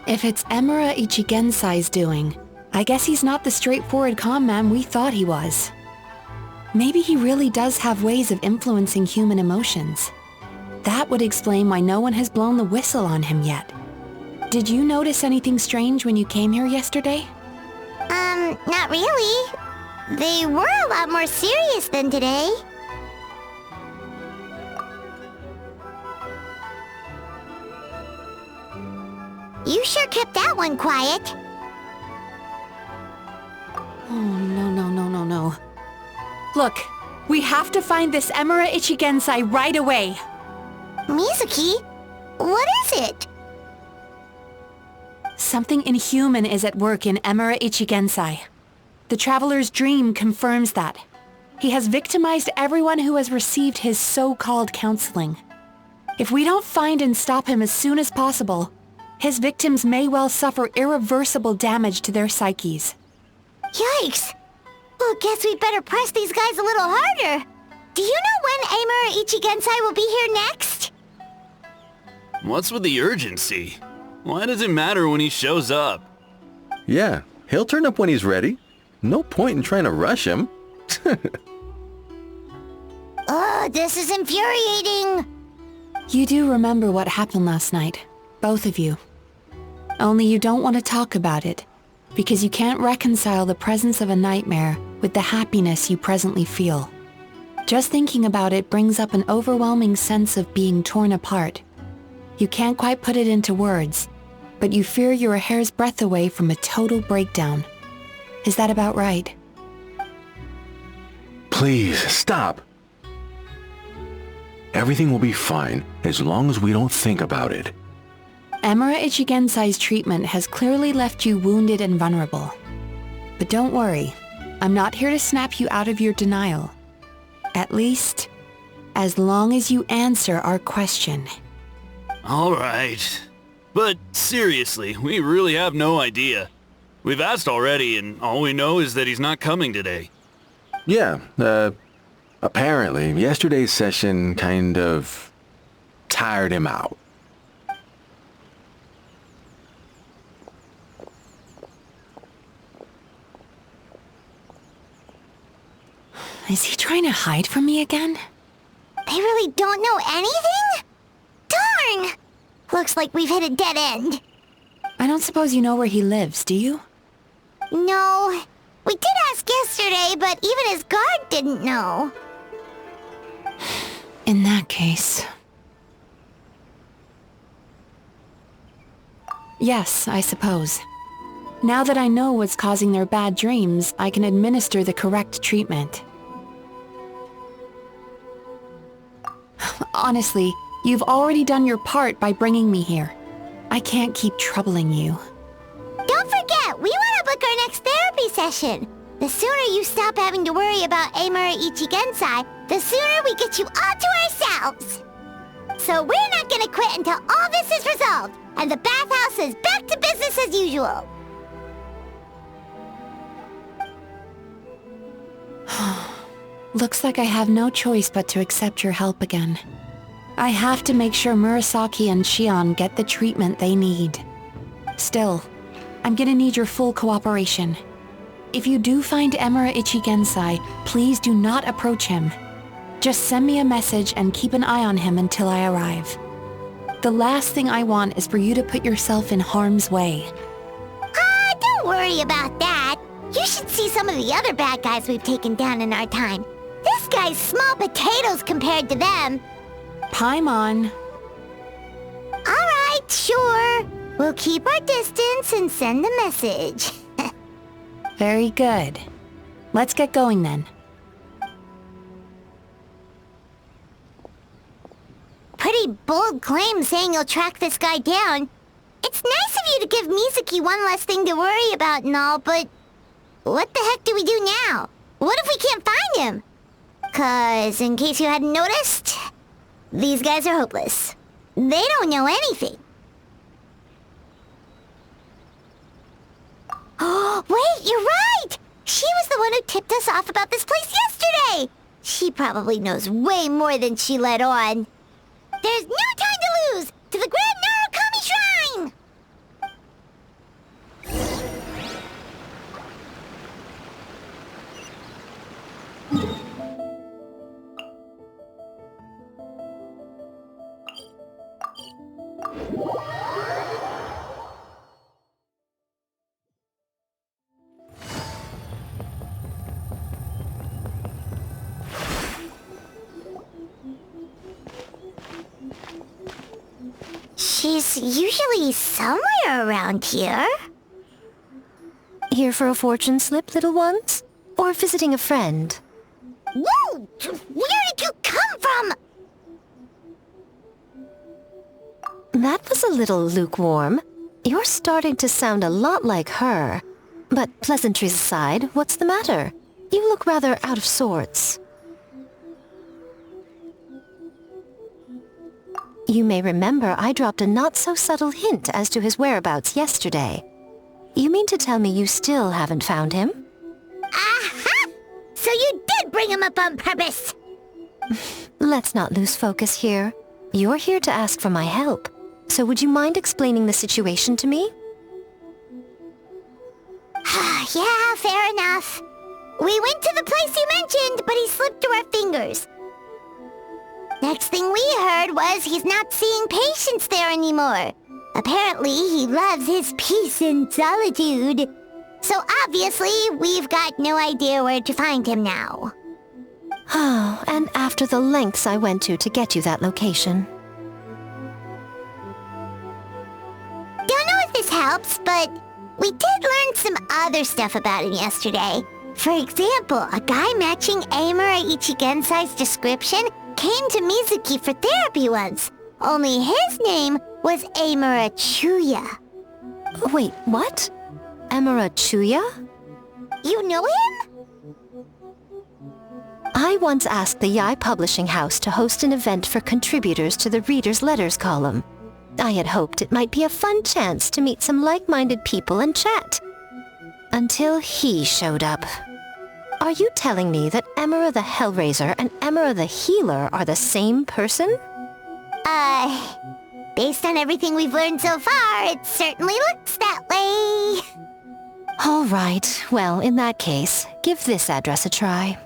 If it's Emura Ichigensai's doing, I guess he's not the straightforward calm man we thought he was. Maybe he really does have ways of influencing human emotions. That would explain why no one has blown the whistle on him yet. Did you notice anything strange when you came here yesterday? Not really. They were a lot more serious than today. You sure kept that one quiet. Oh, no. Look, we have to find this Emura Ichigensai right away. Mizuki, what is it? Something inhuman is at work in Emura Ichigensai. The Traveler's dream confirms that. He has victimized everyone who has received his so-called counseling. If we don't find and stop him as soon as possible, his victims may well suffer irreversible damage to their psyches. Yikes! Well, guess we better press these guys a little harder. Do you know when Amura Ichigensai will be here next? What's with the urgency? Why does it matter when he shows up? Yeah, he'll turn up when he's ready. No point in trying to rush him. This is infuriating. You do remember what happened last night, both of you. Only you don't want to talk about it, because you can't reconcile the presence of a nightmare with the happiness you presently feel. Just thinking about it brings up an overwhelming sense of being torn apart. You can't quite put it into words, but you fear you're a hair's breadth away from a total breakdown. Is that about right? Please, stop. Everything will be fine as long as we don't think about it. Emura Ichigensai's treatment has clearly left you wounded and vulnerable. But don't worry, I'm not here to snap you out of your denial. At least, as long as you answer our question. All right. But seriously, we really have no idea. We've asked already, and all we know is that he's not coming today. Yeah, apparently yesterday's session kind of tired him out. Is he trying to hide from me again? They really don't know anything? Darn! Looks like we've hit a dead end. I don't suppose you know where he lives, do you? No. We did ask yesterday, but even his guard didn't know. In that case... Yes, I suppose. Now that I know what's causing their bad dreams, I can administer the correct treatment. Honestly, you've already done your part by bringing me here. I can't keep troubling you. Don't forget, we want to book our next therapy session. The sooner you stop having to worry about Amura Ichigensai, the sooner we get you all to ourselves. So we're not gonna quit until all this is resolved, and the bathhouse is back to business as usual. Looks like I have no choice but to accept your help again. I have to make sure Murasaki and Shion get the treatment they need. Still, I'm gonna need your full cooperation. If you do find Emura Ichigensai, please do not approach him. Just send me a message and keep an eye on him until I arrive. The last thing I want is for you to put yourself in harm's way. Don't worry about that. You should see some of the other bad guys we've taken down in our time. This guy's small potatoes compared to them. Paimon. Alright, sure. We'll keep our distance and send the message. Very good. Let's get going then. Pretty bold claim saying you'll track this guy down. It's nice of you to give Mizuki one less thing to worry about and all, but... what the heck do we do now? What if we can't find him? 'Cause, in case you hadn't noticed, these guys are hopeless. They don't know anything. Oh, wait, you're right! She was the one who tipped us off about this place yesterday! She probably knows way more than she let on. There's no time to lose! To the Grand Narukami Shrine! She's usually somewhere around here. Here for a fortune slip, little ones? Or visiting a friend? Whoa! Where did you come from? That was a little lukewarm. You're starting to sound a lot like her. But pleasantries aside, what's the matter? You look rather out of sorts. You may remember I dropped a not-so-subtle hint as to his whereabouts yesterday. You mean to tell me you still haven't found him? Aha! So you did bring him up on purpose! Let's not lose focus here. You're here to ask for my help. So would you mind explaining the situation to me? Yeah, fair enough. We went to the place you mentioned, but he slipped through our fingers. Next thing we heard was he's not seeing patients there anymore. Apparently, he loves his peace and solitude. So obviously, we've got no idea where to find him now. Oh, and after the lengths I went to get you that location. always helps, but we did learn some other stuff about him yesterday. For example, a guy matching Amura Ichigensai's description came to Mizuki for therapy once. Only his name was Amura Chuya. Wait, what? Amura Chuya? You know him? I once asked the Yai Publishing House to host an event for contributors to the Reader's Letters column. I had hoped it might be a fun chance to meet some like-minded people and chat. Until he showed up. Are you telling me that Amura the Hellraiser and Amura the Healer are the same person? Based on everything we've learned so far, it certainly looks that way. All right, well, in that case, give this address a try.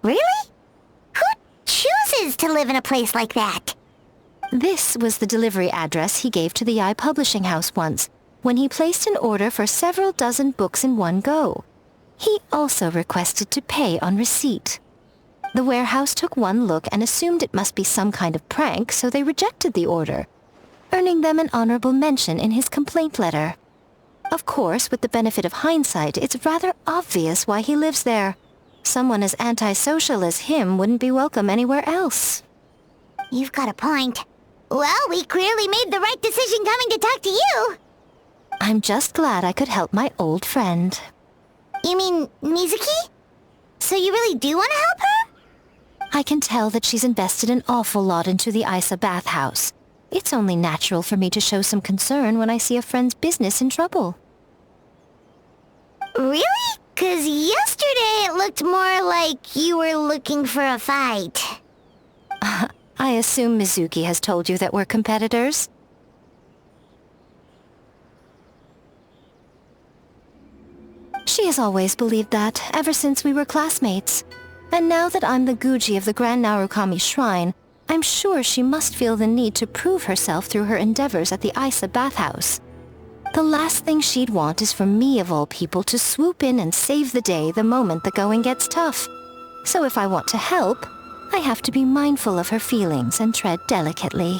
Really? Who chooses to live in a place like that? This was the delivery address he gave to the Yai Publishing House once, when he placed an order for several dozen books in one go. He also requested to pay on receipt. The warehouse took one look and assumed it must be some kind of prank, so they rejected the order, earning them an honorable mention in his complaint letter. Of course, with the benefit of hindsight, it's rather obvious why he lives there. Someone as antisocial as him wouldn't be welcome anywhere else. You've got a point. Well, we clearly made the right decision coming to talk to you. I'm just glad I could help my old friend. You mean Mizuki? So you really do want to help her? I can tell that she's invested an awful lot into the Isa bathhouse. It's only natural for me to show some concern when I see a friend's business in trouble. Really? 'Cause yesterday it looked more like you were looking for a fight. I assume Mizuki has told you that we're competitors? She has always believed that, ever since we were classmates. And now that I'm the Guji of the Grand Narukami Shrine, I'm sure she must feel the need to prove herself through her endeavors at the Isa bathhouse. The last thing she'd want is for me, of all people, to swoop in and save the day the moment the going gets tough. So if I want to help, I have to be mindful of her feelings and tread delicately.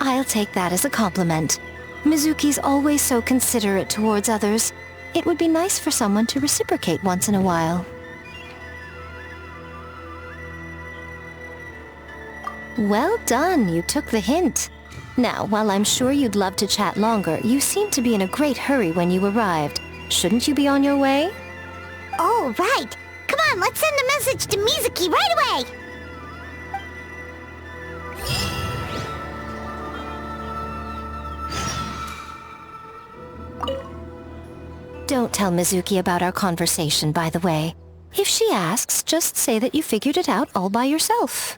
I'll take that as a compliment. Mizuki's always so considerate towards others. It would be nice for someone to reciprocate once in a while. Well done, you took the hint. Now, while I'm sure you'd love to chat longer, you seemed to be in a great hurry when you arrived. Shouldn't you be on your way? Oh, right. Come on, let's send a message to Mizuki right away. Don't tell Mizuki about our conversation, by the way. If she asks, just say that you figured it out all by yourself.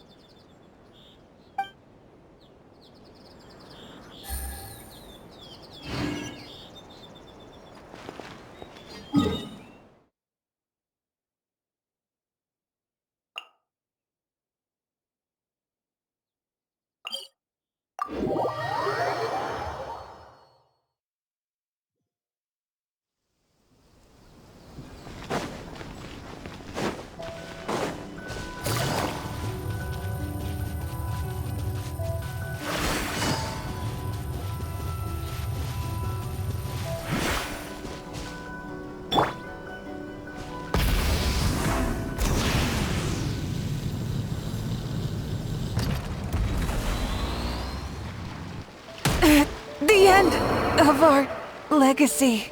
The end of our legacy.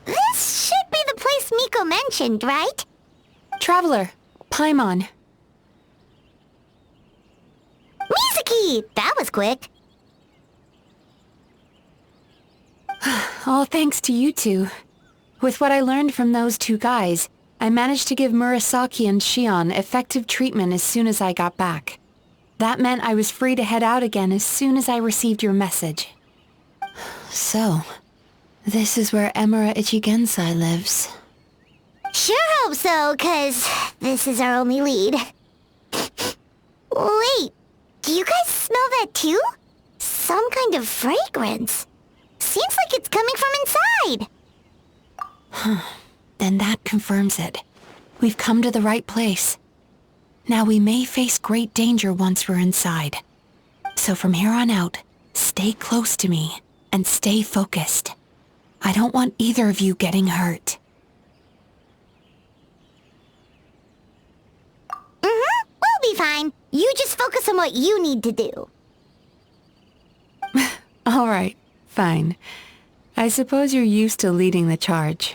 This should be the place Miko mentioned, right? Traveler, Paimon. Mizuki! That was quick. All thanks to you two. With what I learned from those two guys, I managed to give Murasaki and Shion effective treatment as soon as I got back. That meant I was free to head out again as soon as I received your message. So, this is where Emura Ichigensai lives. Sure hope so, 'cause this is our only lead. Wait, do you guys smell that too? Some kind of fragrance. Seems like it's coming from inside. Then that confirms it. We've come to the right place. Now we may face great danger once we're inside. So from here on out, stay close to me and stay focused. I don't want either of you getting hurt. We'll be fine. You just focus on what you need to do. All right, fine. I suppose you're used to leading the charge.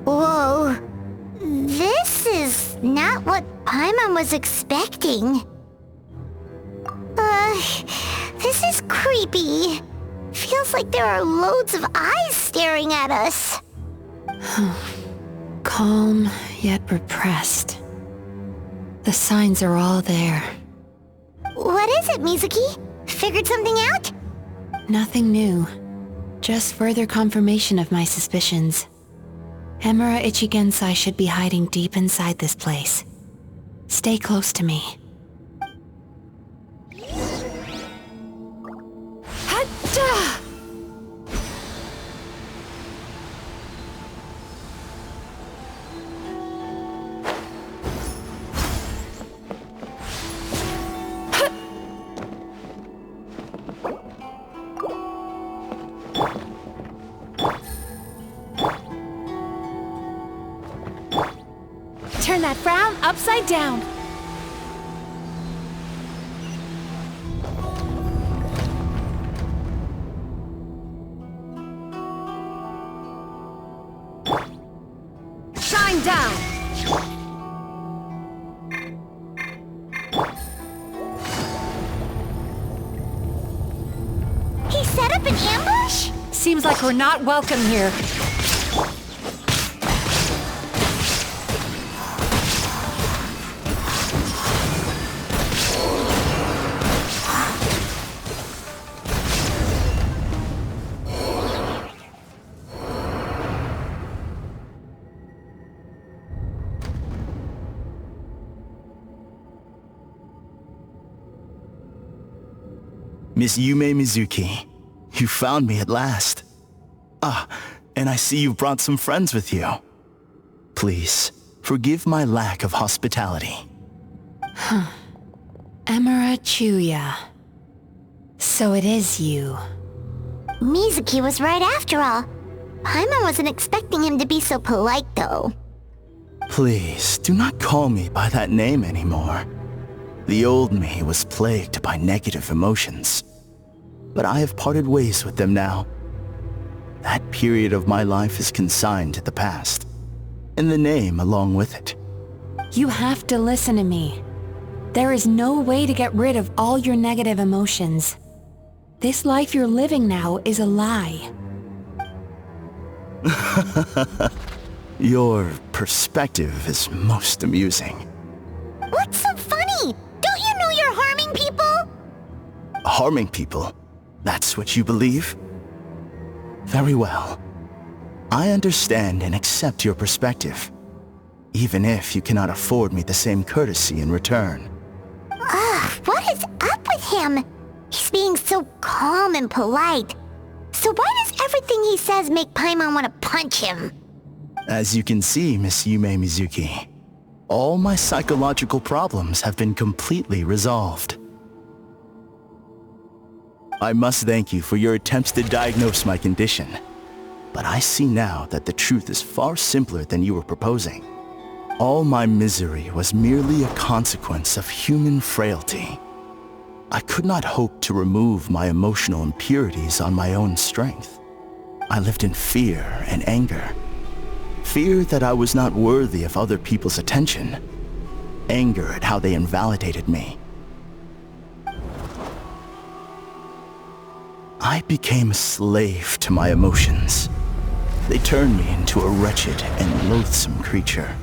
Whoa. This is not what Paimon was expecting. This is creepy. Feels like there are loads of eyes staring at us. Calm, yet repressed. The signs are all there. What is it, Mizuki? Figured something out? Nothing new. Just further confirmation of my suspicions. Emura Ichigensai should be hiding deep inside this place. Stay close to me. Hatta! Turn that frown upside down. Shine down. He set up an ambush? Seems like we're not welcome here. Miss Yume Mizuki, you found me at last. Ah, and I see you've brought some friends with you. Please, forgive my lack of hospitality. Emura Chuya. So it is you. Mizuki was right after all. Paimon wasn't expecting him to be so polite, though. Please, do not call me by that name anymore. The old me was plagued by negative emotions, but I have parted ways with them now. That period of my life is consigned to the past, and the name along with it. You have to listen to me. There is no way to get rid of all your negative emotions. This life you're living now is a lie. Your perspective is most amusing. What's so funny? Don't you know you're harming people? Harming people? That's what you believe? Very well. I understand and accept your perspective, even if you cannot afford me the same courtesy in return. Ugh, what is up with him? He's being so calm and polite. So why does everything he says make Paimon want to punch him? As you can see, Miss Yume Mizuki, all my psychological problems have been completely resolved. I must thank you for your attempts to diagnose my condition, but I see now that the truth is far simpler than you were proposing. All my misery was merely a consequence of human frailty. I could not hope to remove my emotional impurities on my own strength. I lived in fear and anger. Fear that I was not worthy of other people's attention. Anger at how they invalidated me. I became a slave to my emotions. They turned me into a wretched and loathsome creature,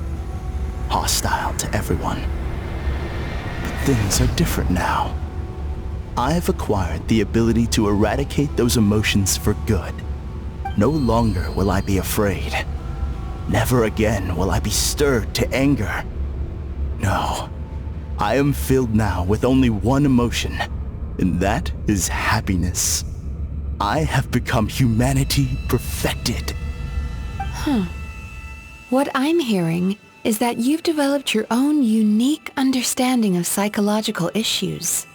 hostile to everyone. But things are different now. I have acquired the ability to eradicate those emotions for good. No longer will I be afraid. Never again will I be stirred to anger. No, I am filled now with only one emotion, and that is happiness. I have become humanity perfected. What I'm hearing is that you've developed your own unique understanding of psychological issues.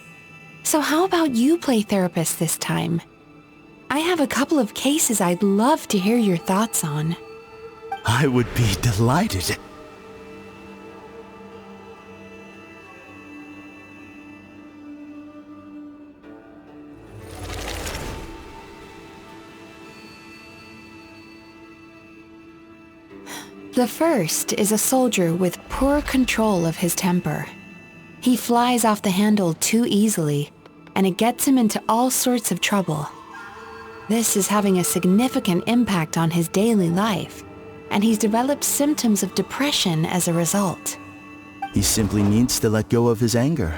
So how about you play therapist this time? I have a couple of cases I'd love to hear your thoughts on. I would be delighted. The first is a soldier with poor control of his temper. He flies off the handle too easily, and it gets him into all sorts of trouble. This is having a significant impact on his daily life, and he's developed symptoms of depression as a result. He simply needs to let go of his anger.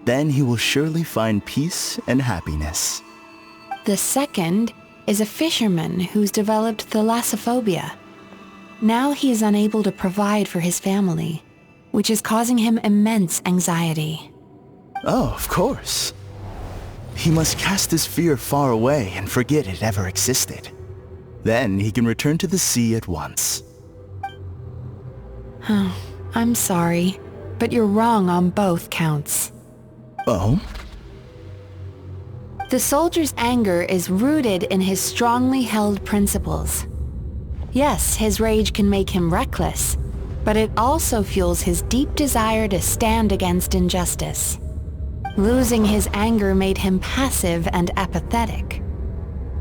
Then he will surely find peace and happiness. The second is a fisherman who's developed thalassophobia. Now he is unable to provide for his family, which is causing him immense anxiety. Oh, of course. He must cast his fear far away and forget it ever existed. Then he can return to the sea at once. I'm sorry, but you're wrong on both counts. Oh? The soldier's anger is rooted in his strongly held principles. Yes, his rage can make him reckless, but it also fuels his deep desire to stand against injustice. Losing his anger made him passive and apathetic.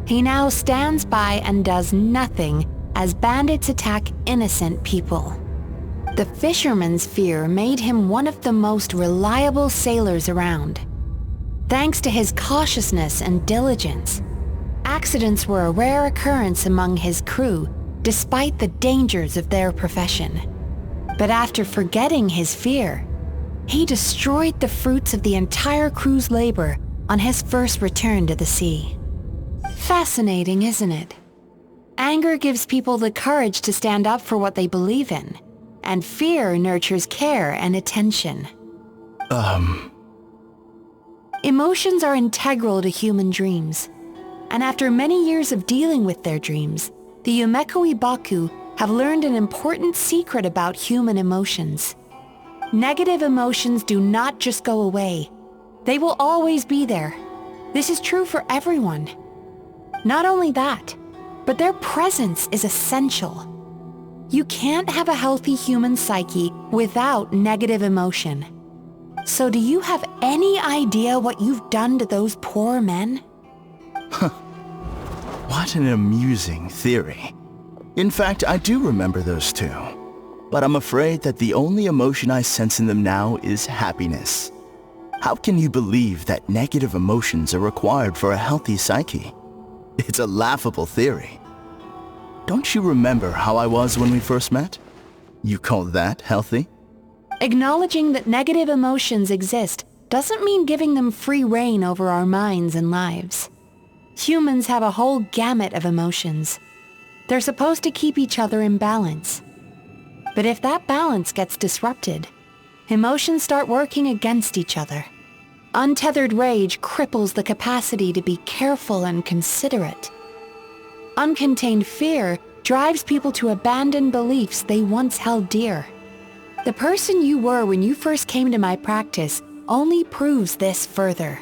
He now stands by and does nothing as bandits attack innocent people. The fisherman's fear made him one of the most reliable sailors around. Thanks to his cautiousness and diligence, accidents were a rare occurrence among his crew despite the dangers of their profession. But after forgetting his fear, he destroyed the fruits of the entire crew's labor on his first return to the sea. Fascinating, isn't it? Anger gives people the courage to stand up for what they believe in, and fear nurtures care and attention. Emotions are integral to human dreams, and after many years of dealing with their dreams, the Yumekoi Baku have learned an important secret about human emotions. Negative emotions do not just go away. They will always be there. This is true for everyone. Not only that, but their presence is essential. You can't have a healthy human psyche without negative emotion. So do you have any idea what you've done to those poor men? What an amusing theory. In fact, I do remember those two. But I'm afraid that the only emotion I sense in them now is happiness. How can you believe that negative emotions are required for a healthy psyche? It's a laughable theory. Don't you remember how I was when we first met? You call that healthy? Acknowledging that negative emotions exist doesn't mean giving them free rein over our minds and lives. Humans have a whole gamut of emotions. They're supposed to keep each other in balance. But if that balance gets disrupted, emotions start working against each other. Untethered rage cripples the capacity to be careful and considerate. Uncontained fear drives people to abandon beliefs they once held dear. The person you were when you first came to my practice only proves this further.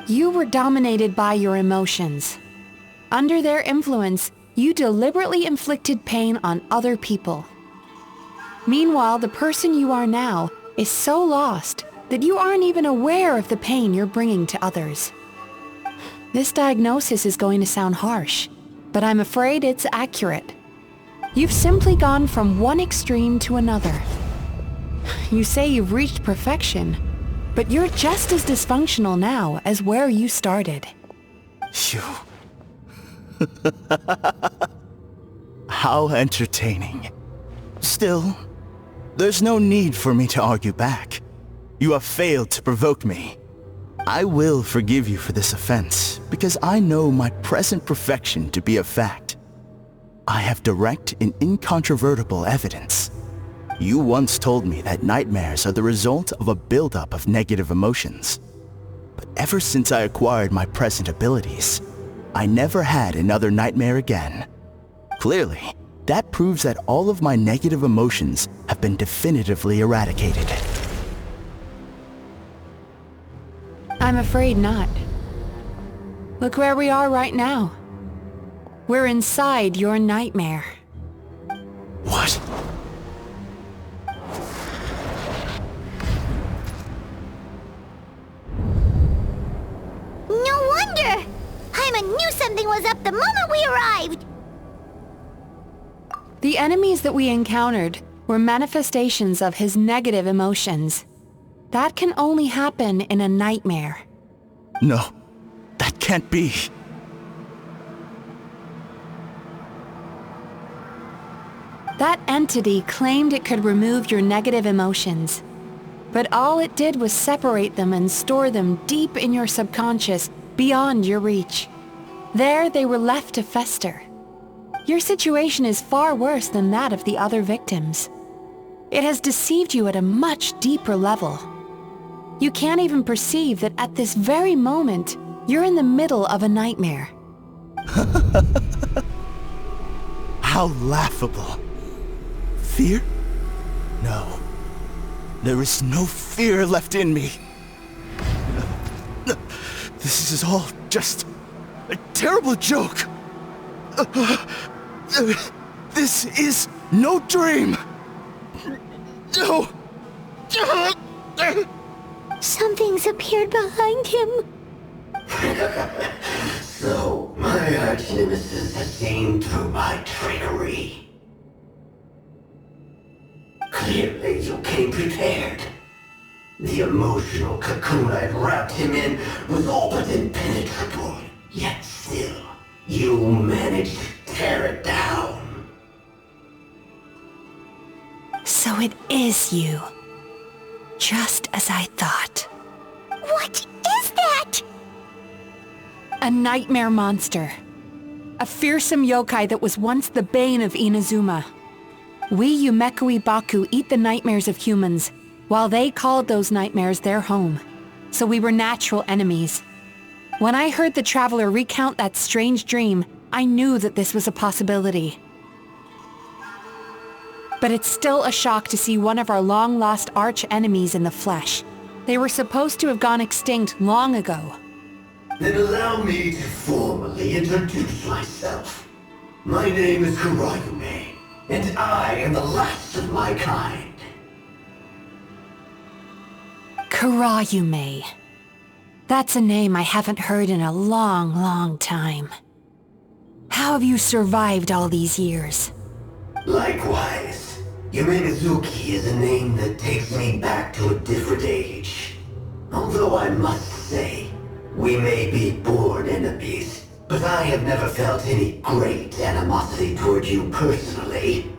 You were dominated by your emotions. Under their influence, you deliberately inflicted pain on other people. Meanwhile, the person you are now is so lost that you aren't even aware of the pain you're bringing to others. This diagnosis is going to sound harsh, but I'm afraid it's accurate. You've simply gone from one extreme to another. You say you've reached perfection, but you're just as dysfunctional now as where you started. Phew. How entertaining. Still, there's no need for me to argue back. You have failed to provoke me. I will forgive you for this offense, because I know my present perfection to be a fact. I have direct and incontrovertible evidence. You once told me that nightmares are the result of a buildup of negative emotions. But ever since I acquired my present abilities, I never had another nightmare again. Clearly, that proves that all of my negative emotions have been definitively eradicated. I'm afraid not. Look where we are right now. We're inside your nightmare. What? No wonder! Paimon knew something was up the moment we arrived! The enemies that we encountered were manifestations of his negative emotions. That can only happen in a nightmare. No, that can't be. That entity claimed it could remove your negative emotions. But all it did was separate them and store them deep in your subconscious, beyond your reach. There they were left to fester. Your situation is far worse than that of the other victims. It has deceived you at a much deeper level. You can't even perceive that at this very moment, you're in the middle of a nightmare. How laughable. Fear? No. There is no fear left in me. This is all just a terrible joke. This is no dream. No. Something's appeared behind him. So, my arch-nemesis has seen through my trickery. Clearly, you came prepared. The emotional cocoon I'd wrapped him in was all but impenetrable. Yet still, you managed to tear it down. So it is you. Just as I thought. What is that? A nightmare monster. A fearsome yokai that was once the bane of Inazuma. We Yumekui Baku eat the nightmares of humans, while they called those nightmares their home. So we were natural enemies. When I heard the traveler recount that strange dream, I knew that this was a possibility. But it's still a shock to see one of our long-lost arch-enemies in the flesh. They were supposed to have gone extinct long ago. Then allow me to formally introduce myself. My name is Kurayume, and I am the last of my kind. Kurayume. That's a name I haven't heard in a long, long time. How have you survived all these years? Likewise. Mizuki is a name that takes me back to a different age. Although I must say, we may be born enemies, but I have never felt any great animosity toward you personally.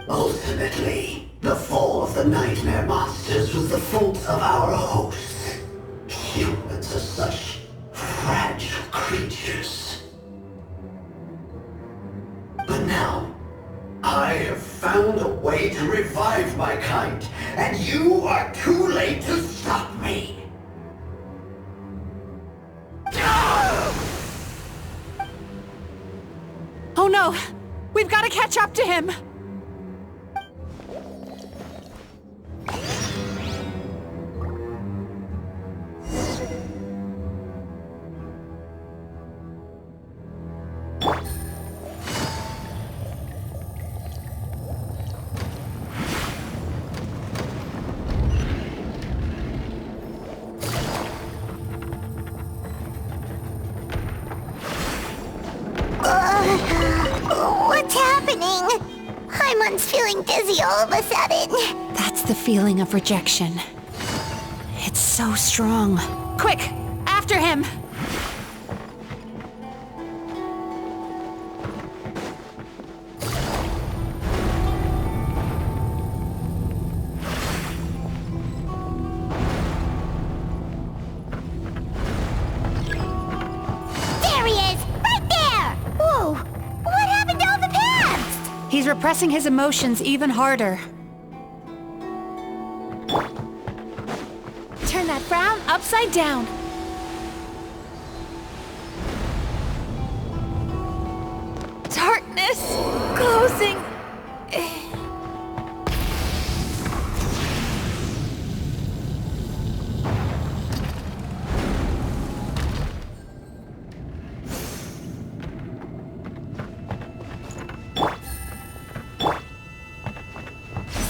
Ultimately, the fall of the nightmare monsters was the fault of our hosts. Humans are such fragile creatures. But now, I have found a way to revive my kind, and you are too late to stop me. Oh no! We've got to catch up to him! What's happening? Paimon's feeling dizzy all of a sudden. That's the feeling of rejection. It's so strong. Quick! After him! There he is! Right there! Whoa! What happened to all the paths? He's repressing his emotions even harder. Turn that frown upside down. Darkness closing.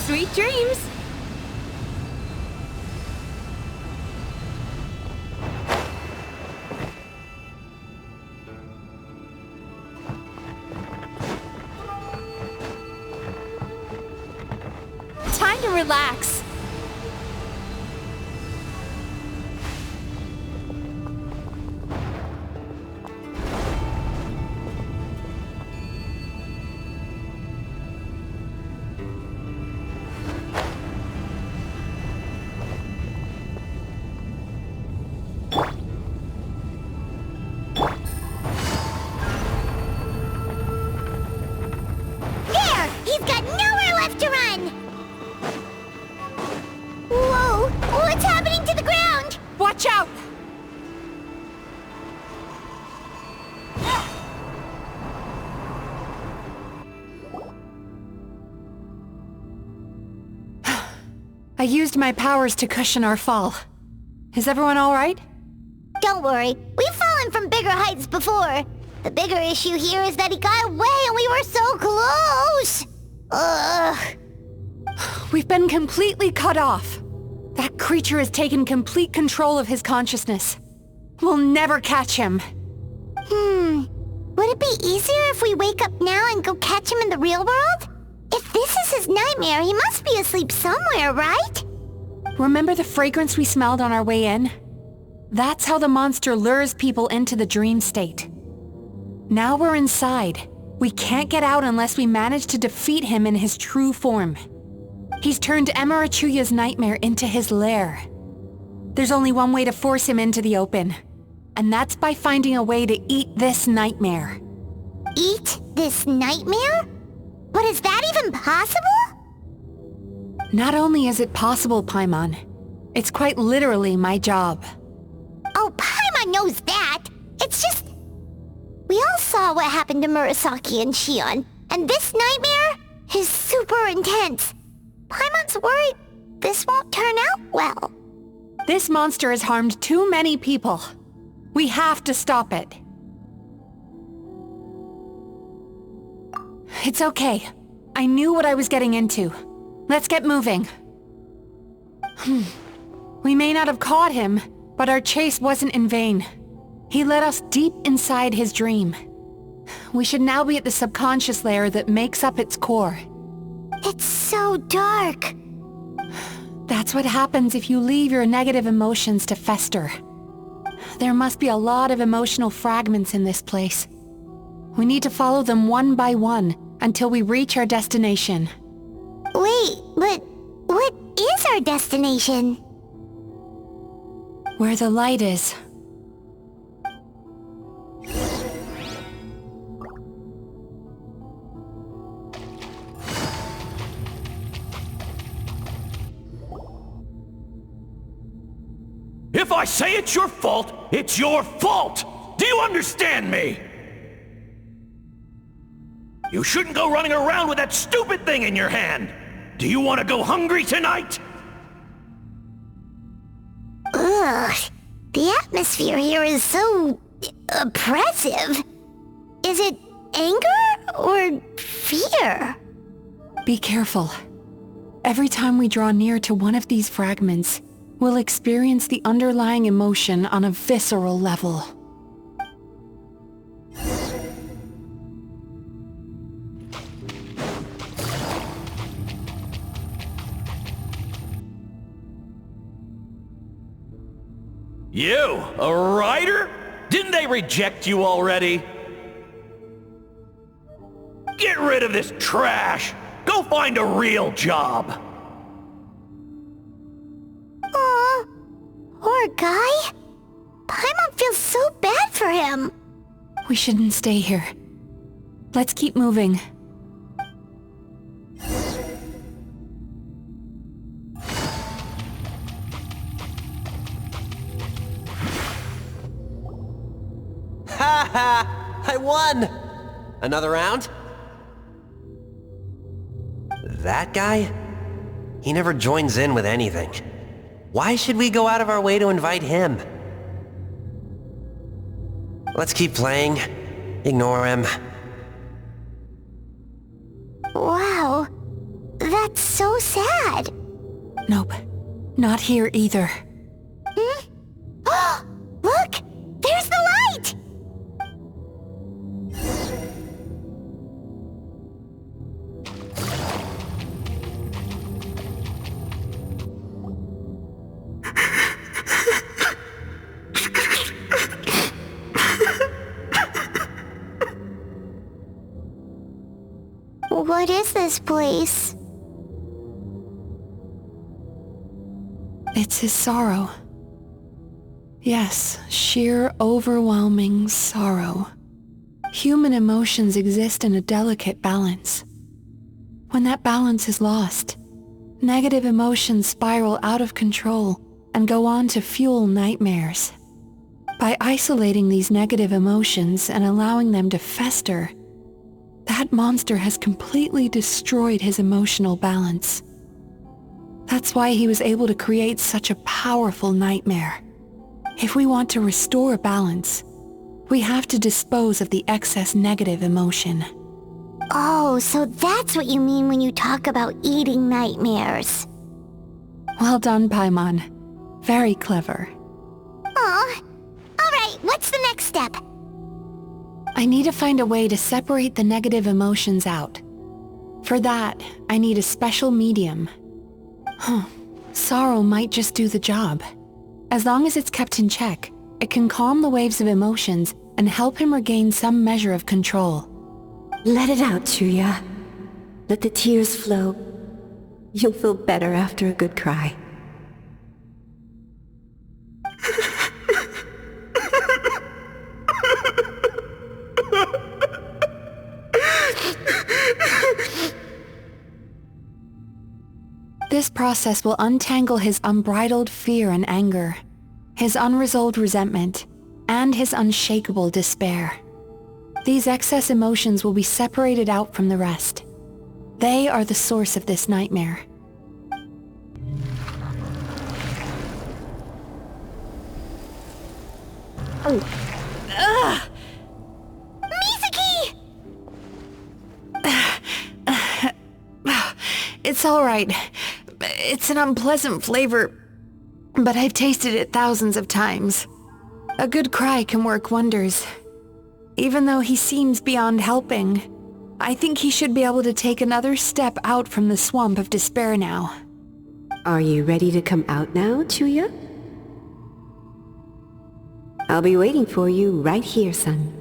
Sweet dreams. Time to relax. There! He's got nowhere left to run! Whoa! What's happening to the ground? Watch out! I used my powers to cushion our fall. Is everyone all right? Don't worry, we've fallen from bigger heights before. The bigger issue here is that he got away and we were so close! Ugh. We've been completely cut off. That creature has taken complete control of his consciousness. We'll never catch him. Would it be easier if we wake up now and go catch him in the real world? If this is his nightmare, he must be asleep somewhere, right? Remember the fragrance we smelled on our way in? That's how the monster lures people into the dream state. Now we're inside. We can't get out unless we manage to defeat him in his true form. He's turned Emarachuya's nightmare into his lair. There's only one way to force him into the open, and that's by finding a way to eat this nightmare. Eat this nightmare? But is that even possible? Not only is it possible, Paimon, it's quite literally my job. Oh, Paimon knows that. It's just... We all saw what happened to Murasaki and Shion, and this nightmare is super intense. Paimon's worried this won't turn out well. This monster has harmed too many people. We have to stop it. It's okay. I knew what I was getting into. Let's get moving. We may not have caught him, but our chase wasn't in vain. He led us deep inside his dream. We should now be at the subconscious layer that makes up its core. It's so dark. That's what happens if you leave your negative emotions to fester. There must be a lot of emotional fragments in this place. We need to follow them one by one until we reach our destination. Wait, but what is our destination? Where the light is. If I say it's your fault, it's your fault! Do you understand me? You shouldn't go running around with that stupid thing in your hand! Do you want to go hungry tonight? Ugh, the atmosphere here is so oppressive. Is it anger or fear? Be careful. Every time we draw near to one of these fragments, we'll experience the underlying emotion on a visceral level. You, a writer? Didn't they reject you already? Get rid of this trash! Go find a real job! Aw, poor guy. Paimon feels so bad for him. We shouldn't stay here. Let's keep moving. Ha ha! I won! Another round? That guy? He never joins in with anything. Why should we go out of our way to invite him? Let's keep playing. Ignore him. Wow, that's so sad. Nope, not here either. Look, there's the light! What is this place? It's his sorrow. Yes, sheer overwhelming sorrow. Human emotions exist in a delicate balance. When that balance is lost, negative emotions spiral out of control and go on to fuel nightmares. By isolating these negative emotions and allowing them to fester, that monster has completely destroyed his emotional balance. That's why he was able to create such a powerful nightmare. If we want to restore balance, we have to dispose of the excess negative emotion. Oh, so that's what you mean when you talk about eating nightmares. Well done, Paimon. Very clever. Aw. Alright, what's the next step? I need to find a way to separate the negative emotions out. For that, I need a special medium. Sorrow might just do the job. As long as it's kept in check, it can calm the waves of emotions and help him regain some measure of control. Let it out, Chuya. Let the tears flow. You'll feel better after a good cry. This process will untangle his unbridled fear and anger, his unresolved resentment, and his unshakable despair. These excess emotions will be separated out from the rest. They are the source of this nightmare. Mizuki! It's all right. It's an unpleasant flavor, but I've tasted it thousands of times. A good cry can work wonders. Even though he seems beyond helping, I think he should be able to take another step out from the swamp of despair now. Are you ready to come out now, Chuya? I'll be waiting for you right here, son.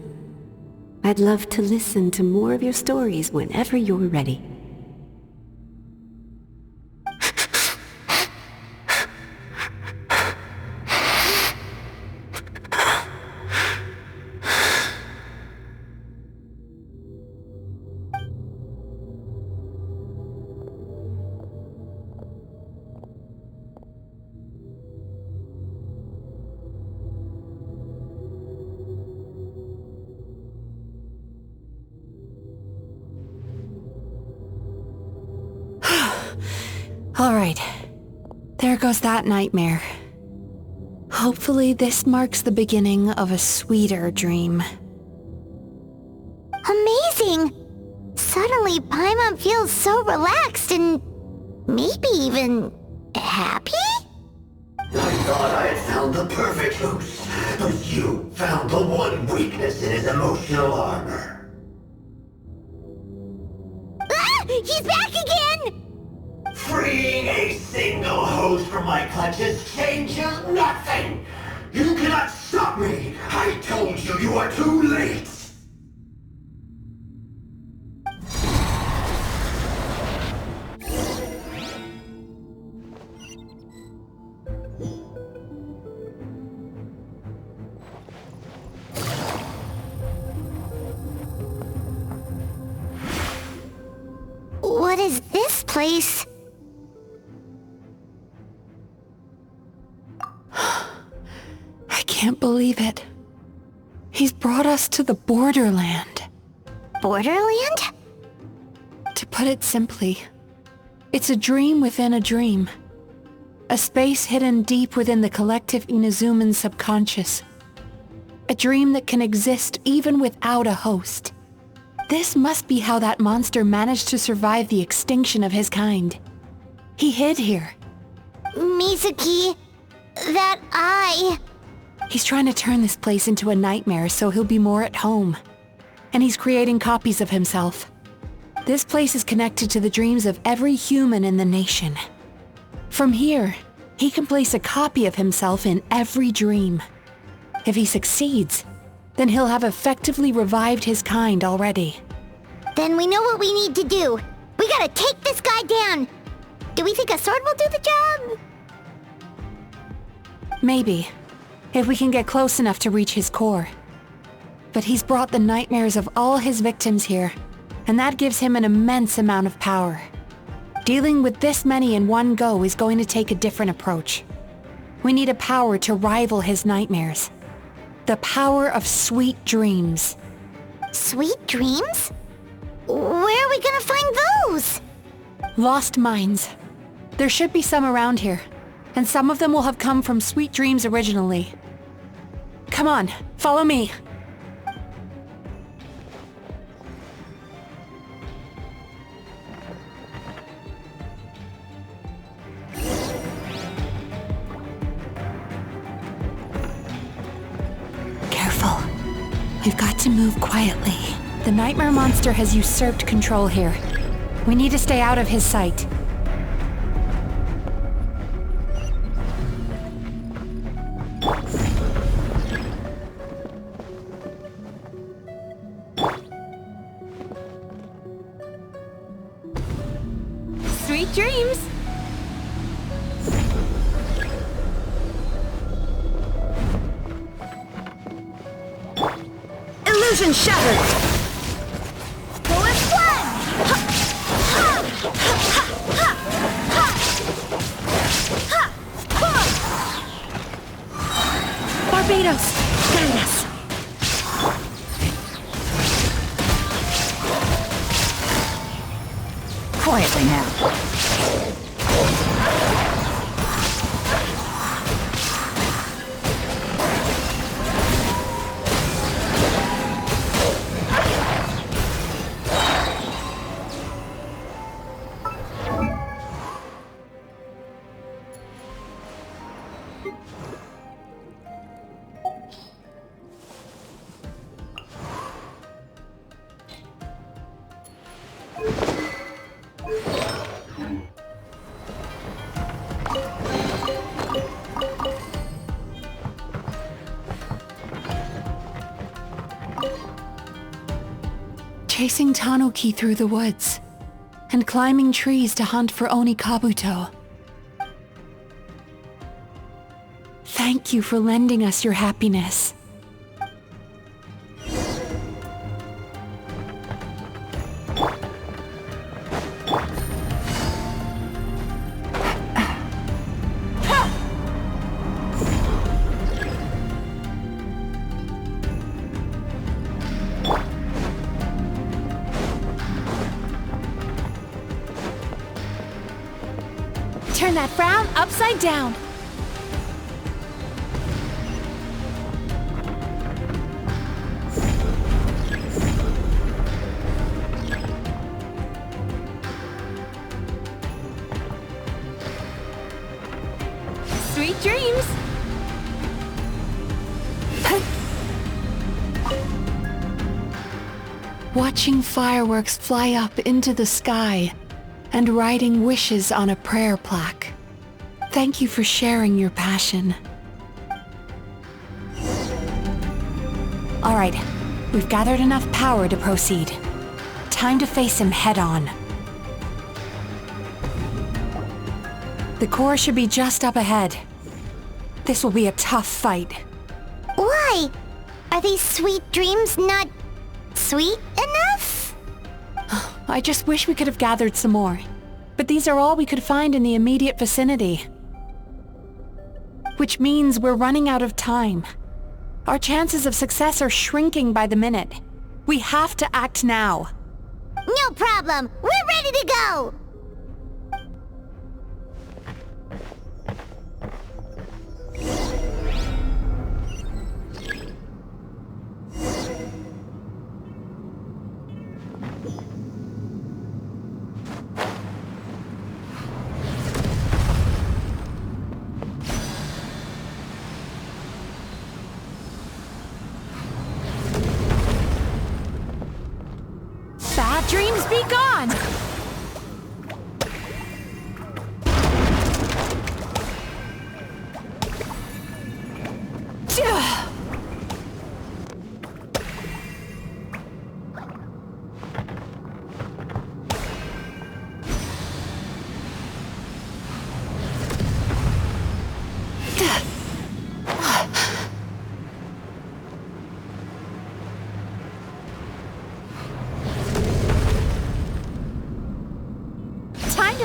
I'd love to listen to more of your stories whenever you're ready. All right. There goes that nightmare. Hopefully this marks the beginning of a sweeter dream. Amazing! Suddenly, Paimon feels so relaxed and maybe even happy? I thought I had found the perfect host, but you found the one weakness in his emotional armor. Ah! He's back again! Freeing a single host from my clutches changes nothing! You cannot stop me! I told you you are too late! What is this place? I can't believe it. He's brought us to the borderland. Borderland? To put it simply, it's a dream within a dream. A space hidden deep within the collective Inazuman subconscious. A dream that can exist even without a host. This must be how that monster managed to survive the extinction of his kind. He hid here. Mizuki, that eye... He's trying to turn this place into a nightmare so he'll be more at home. And he's creating copies of himself. This place is connected to the dreams of every human in the nation. From here, he can place a copy of himself in every dream. If he succeeds, then he'll have effectively revived his kind already. Then we know what we need to do. We gotta take this guy down. Do we think a sword will do the job? Maybe, if we can get close enough to reach his core. But he's brought the nightmares of all his victims here, and that gives him an immense amount of power. Dealing with this many in one go is going to take a different approach. We need a power to rival his nightmares. The power of sweet dreams. Sweet dreams? Where are we gonna find those? Lost minds. There should be some around here, and some of them will have come from sweet dreams originally. Come on, follow me. Careful. We've got to move quietly. The nightmare monster has usurped control here. We need to stay out of his sight. Sweet dreams! Illusion shattered! Barbados, guide us! Quietly now. chasing Tanuki through the woods, and climbing trees to hunt for Oni Kabuto. Thank you for lending us your happiness. Turn that frown upside down. Sweet dreams. Watching fireworks fly up into the sky and writing wishes on a prayer plaque. Thank you for sharing your passion. All right, we've gathered enough power to proceed. Time to face him head-on. The core should be just up ahead. This will be a tough fight. Why? Are these sweet dreams not sweet enough? I just wish we could have gathered some more. But these are all we could find in the immediate vicinity. Which means we're running out of time. Our chances of success are shrinking by the minute. We have to act now. No problem. We're ready to go. Bad dreams be gone!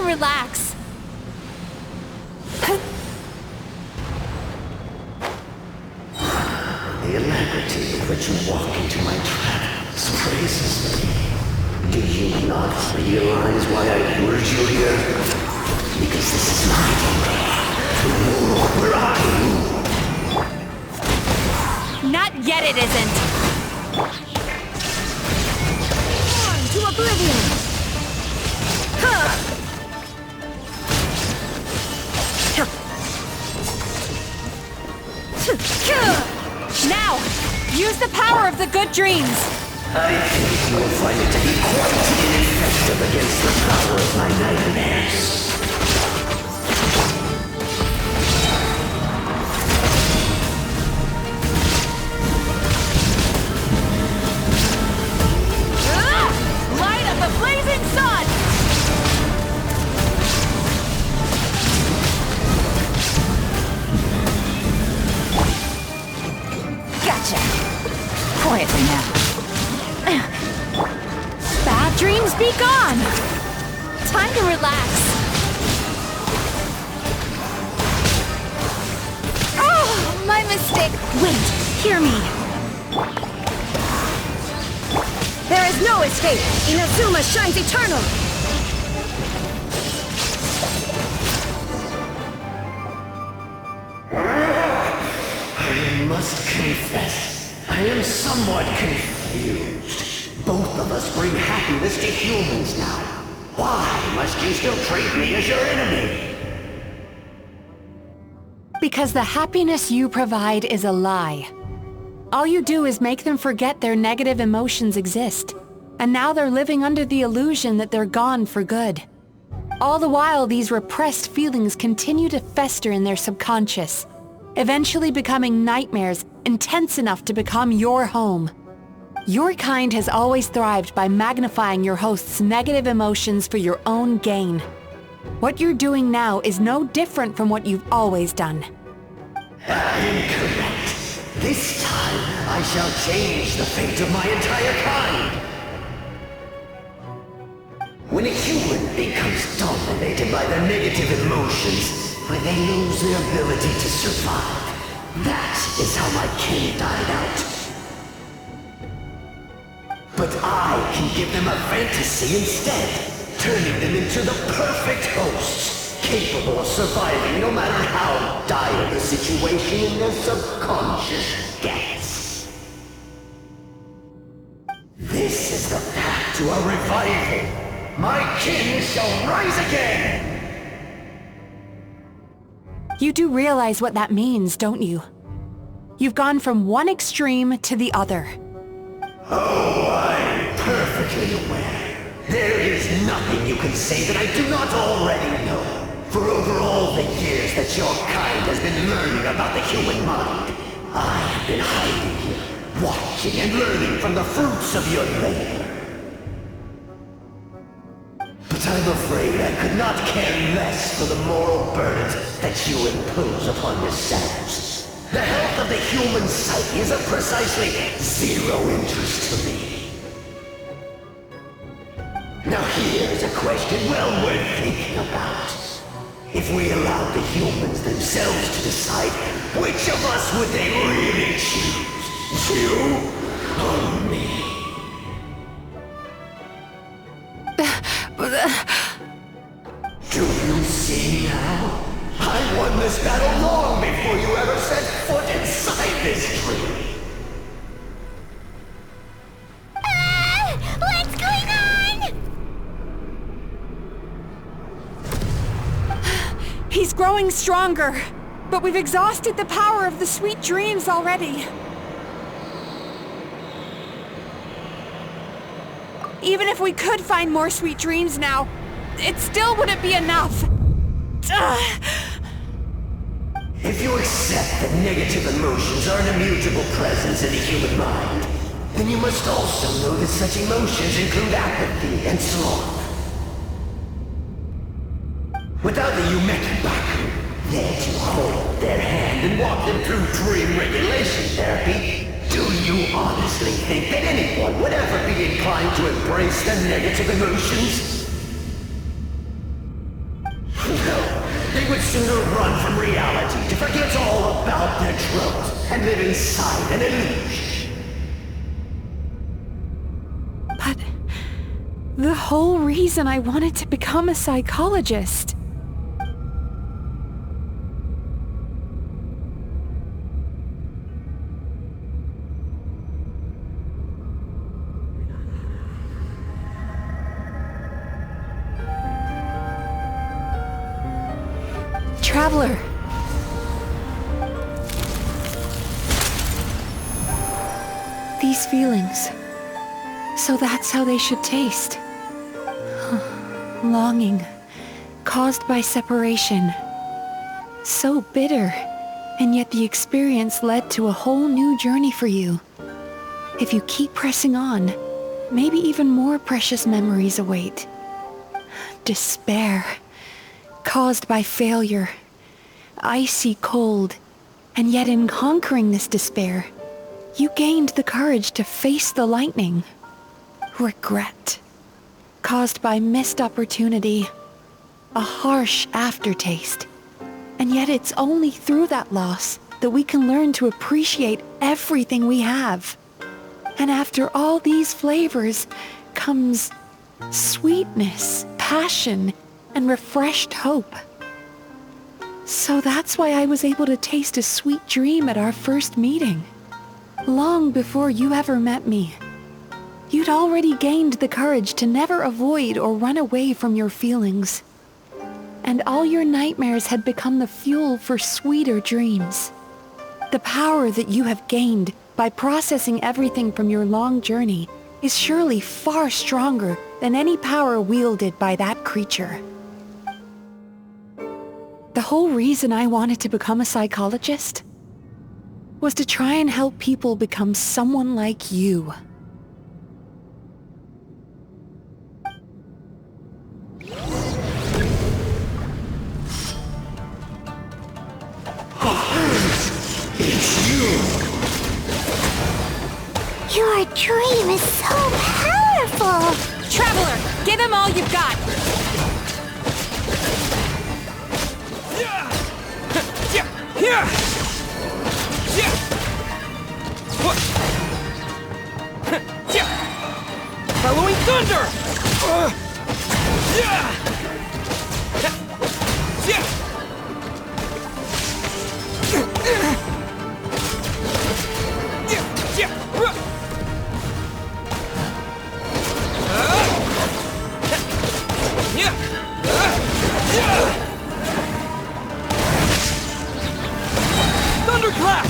Relax. The alacrity with which you walk into my trance praises me. Do you not realize why I lured you here? Because this is my domain. To rule where I rule. Not yet it isn't. On to oblivion. Huh. Now, use the power of the good dreams! I think you will find it to be quite ineffective against the power of my nightmares. Light up the blazing sun! Gotcha! Quietly now. Bad dreams be gone! Time to relax. Oh, my mistake! Wait, hear me. There is no escape! Inazuma shines eternal! I must confess, I am somewhat confused. Both of us bring happiness to humans now. Why must you still treat me as your enemy? Because the happiness you provide is a lie. All you do is make them forget their negative emotions exist. And now they're living under the illusion that they're gone for good. All the while, these repressed feelings continue to fester in their subconscious, eventually becoming nightmares intense enough to become your home. Your kind has always thrived by magnifying your host's negative emotions for your own gain. What you're doing now is no different from what you've always done. Incorrect. This time, I shall change the fate of my entire kind. When a human becomes dominated by their negative emotions, when they lose their ability to survive, that is how my kin died out. But I can give them a fantasy instead, turning them into the perfect hosts, capable of surviving no matter how dire the situation in their subconscious gets. This is the path to a revival. My kin shall rise again! You do realize what that means, don't you? You've gone from one extreme to the other. Oh, I'm perfectly aware. There is nothing you can say that I do not already know. For over all the years that your kind has been learning about the human mind, I have been hiding here, watching and learning from the fruits of your labor. But I'm afraid I could not care less for the moral burdens that you impose upon yourselves. The health of the human psyche is of precisely zero interest to me. Now here's a question well worth thinking about. If we allowed the humans themselves to decide, which of us would they really choose? You or me? Do you see now? I won this battle long before you ever set foot inside this tree. What's going on? He's growing stronger, but we've exhausted the power of the sweet dreams already. Even if we could find more sweet dreams now, it still wouldn't be enough. If you accept that negative emotions are an immutable presence in the human mind, then you must also know that such emotions include apathy and sloth. Without the Yumeki Baku there to hold their hand and walk them through dream regulation therapy, do you honestly think that anyone would ever be inclined to embrace the negative emotions? No, they would sooner run from reality to forget all about their troubles and live inside an illusion. But the whole reason I wanted to become a psychologist. Traveler. These feelings. So that's how they should taste. Longing, caused by separation. So bitter, and yet the experience led to a whole new journey for you. If you keep pressing on, maybe even more precious memories await. Despair, caused by failure. Icy cold, and yet in conquering this despair, you gained the courage to face the lightning. Regret, caused by missed opportunity, a harsh aftertaste. And yet it's only through that loss that we can learn to appreciate everything we have. And after all these flavors comes sweetness, passion, and refreshed hope. So that's why I was able to taste a sweet dream at our first meeting. Long before you ever met me. You'd already gained the courage to never avoid or run away from your feelings. And all your nightmares had become the fuel for sweeter dreams. The power that you have gained by processing everything from your long journey is surely far stronger than any power wielded by that creature. The whole reason I wanted to become a psychologist was to try and help people become someone like you. dream is so powerful! Traveler, give him all you've got! Following thunder! Thunderclap!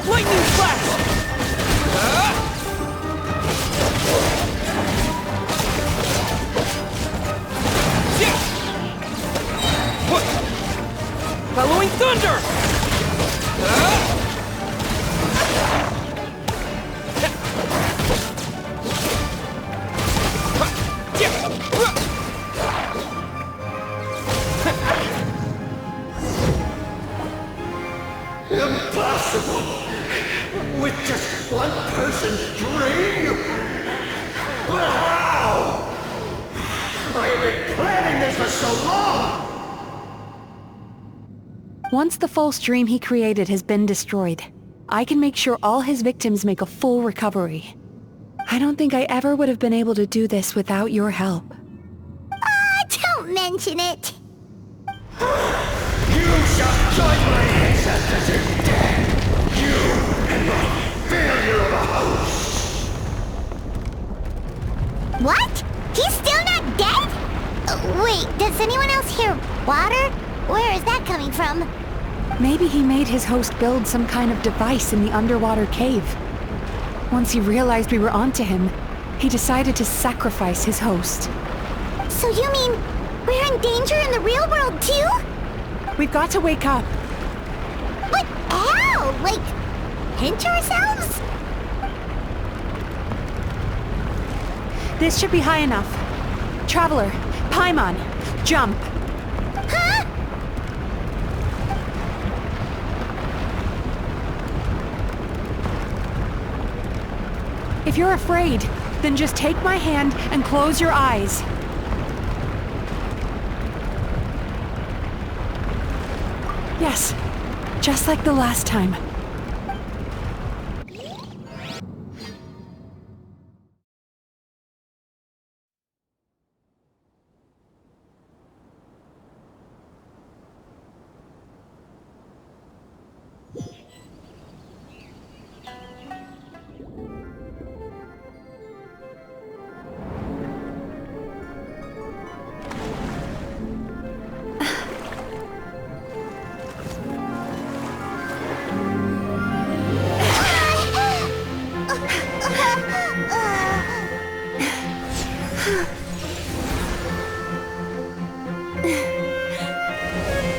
Lightning flash! Following thunder! Impossible! With just one person's dream? But how? I have been planning this for so long! Once the false dream he created has been destroyed, I can make sure all his victims make a full recovery. I don't think I ever would have been able to do this without your help. Don't mention it! You shall join my ancestors in death! You and my failure of a host! What? He's still not dead? Wait, does anyone else hear water? Where is that coming from? Maybe he made his host build some kind of device in the underwater cave. Once he realized we were onto him, he decided to sacrifice his host. So you mean we're in danger in the real world too? We've got to wake up. But how? Like, pinch ourselves? This should be high enough. Traveler, Paimon, jump. Huh? If you're afraid, then just take my hand and close your eyes. Yes, just like the last time.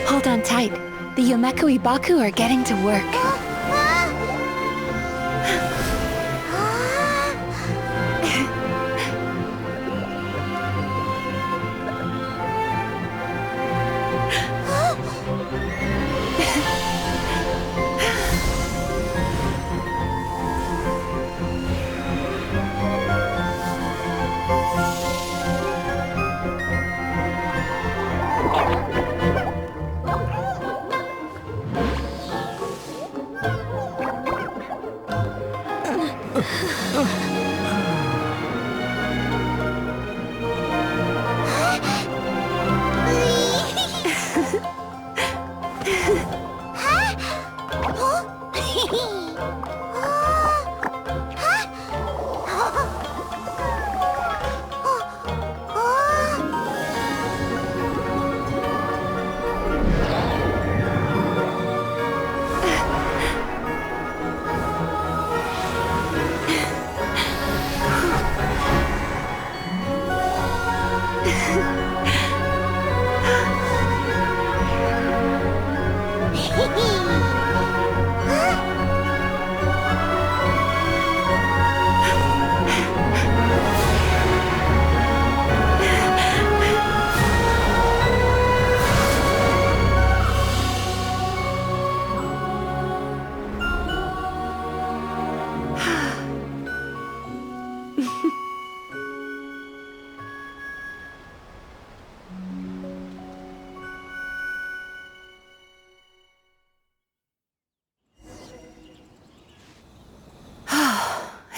Hold on tight. The Yomeku Ibaku are getting to work.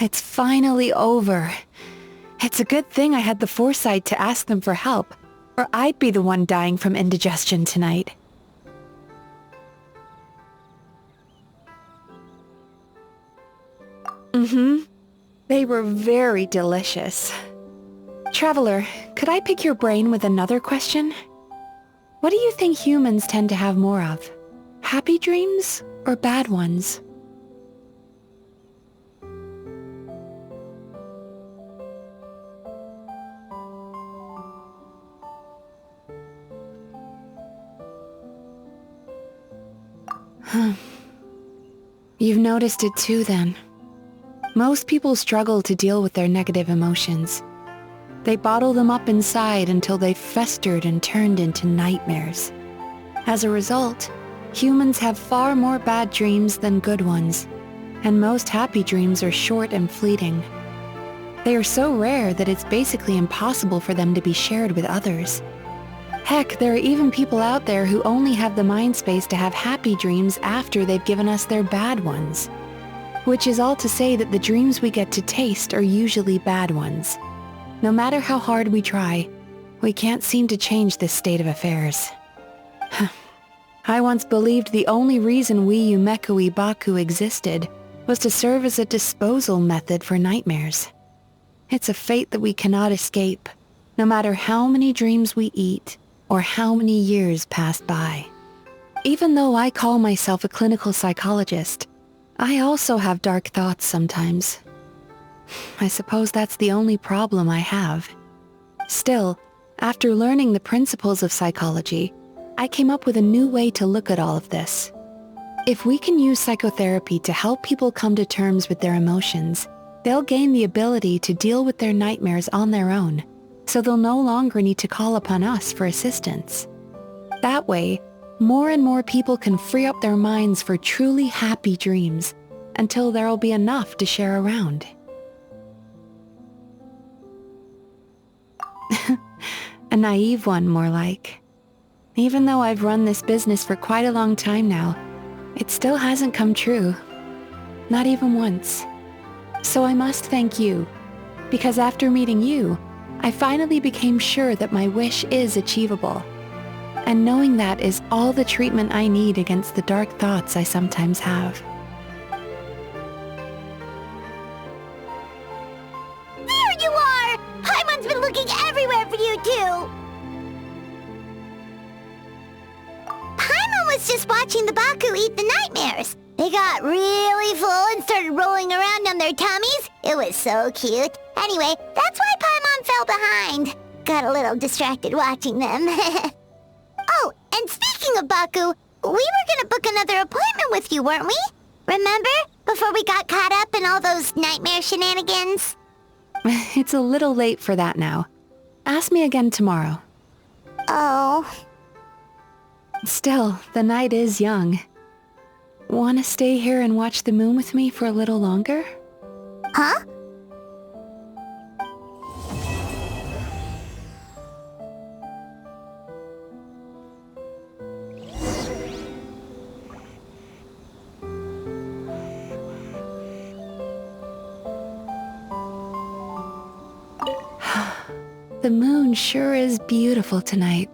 It's finally over. It's a good thing I had the foresight to ask them for help, or I'd be the one dying from indigestion tonight. They were very delicious. Traveler, could I pick your brain with another question? What do you think humans tend to have more of? Happy dreams or bad ones? You've noticed it too, then. Most people struggle to deal with their negative emotions. They bottle them up inside until they've festered and turned into nightmares. As a result, humans have far more bad dreams than good ones, and most happy dreams are short and fleeting. They are so rare that it's basically impossible for them to be shared with others. Heck, there are even people out there who only have the mind space to have happy dreams after they've given us their bad ones. Which is all to say that the dreams we get to taste are usually bad ones. No matter how hard we try, we can't seem to change this state of affairs. I once believed the only reason we Yumeko Baku existed was to serve as a disposal method for nightmares. It's a fate that we cannot escape, no matter how many dreams we eat or how many years pass by. Even though I call myself a clinical psychologist, I also have dark thoughts sometimes. I suppose that's the only problem I have. Still, after learning the principles of psychology, I came up with a new way to look at all of this. If we can use psychotherapy to help people come to terms with their emotions, they'll gain the ability to deal with their nightmares on their own, so they'll no longer need to call upon us for assistance. That way, more and more people can free up their minds for truly happy dreams, until there'll be enough to share around. A naive one, more like. Even though I've run this business for quite a long time now, it still hasn't come true. Not even once. So I must thank you, because after meeting you, I finally became sure that my wish is achievable. And knowing that is all the treatment I need against the dark thoughts I sometimes have. There you are! Paimon's been looking everywhere for you, too! Paimon was just watching the Baku eat the nightmares. They got really full and started rolling around on their tummies. It was so cute. Anyway, that's why Paimon fell behind. Got a little distracted watching them. Oh, and speaking of Baku, we were gonna book another appointment with you, weren't we? Remember? Before we got caught up in all those nightmare shenanigans? It's a little late for that now. Ask me again tomorrow. Oh. Still, the night is young. Wanna stay here and watch the moon with me for a little longer? Huh? The moon sure is beautiful tonight.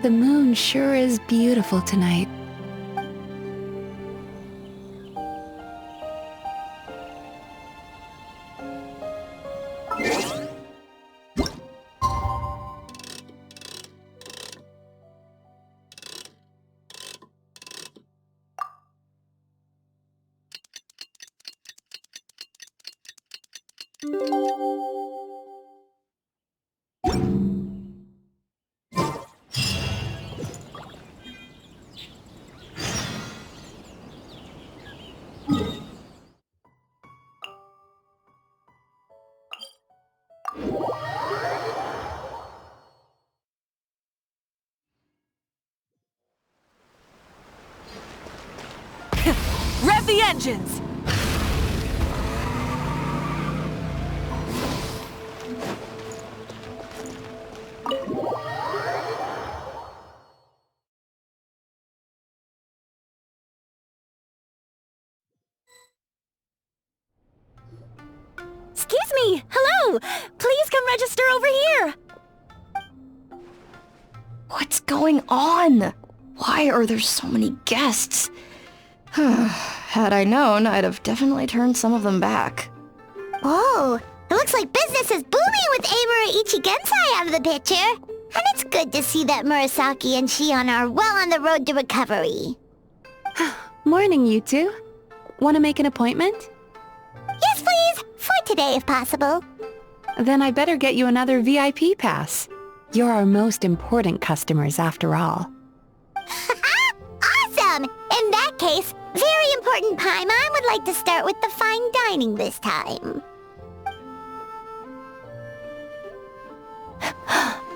The moon sure is beautiful tonight. engines! Excuse me! Hello! Please come register over here! What's going on? Why are there so many guests? Had I known, I'd have definitely turned some of them back. Whoa, it looks like business is booming with Amura Ichigensai out of the picture. And it's good to see that Murasaki and Shion are well on the road to recovery. Morning, you two. Want to make an appointment? Yes, please. For today, if possible. Then I better get you another VIP pass. You're our most important customers, after all. Awesome! In that case, very important Paimon would like to start with the fine dining this time.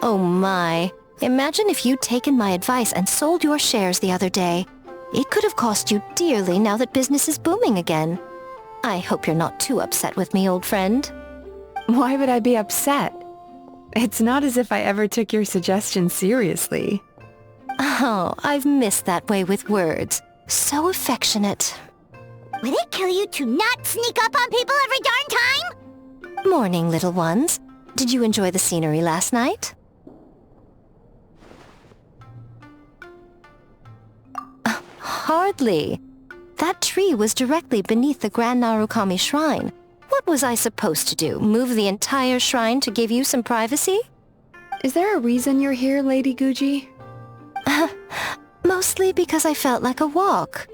Oh my. Imagine if you'd taken my advice and sold your shares the other day. It could have cost you dearly now that business is booming again. I hope you're not too upset with me, old friend. Why would I be upset? It's not as if I ever took your suggestion seriously. Oh, I've missed that way with words. So affectionate. Would it kill you to not sneak up on people every darn time? Morning, little ones. Did you enjoy the scenery last night? Hardly. That tree was directly beneath the Grand Narukami Shrine. What was I supposed to do? Move the entire shrine to give you some privacy? Is there a reason you're here, Lady Guji? Mostly because I felt like a walk.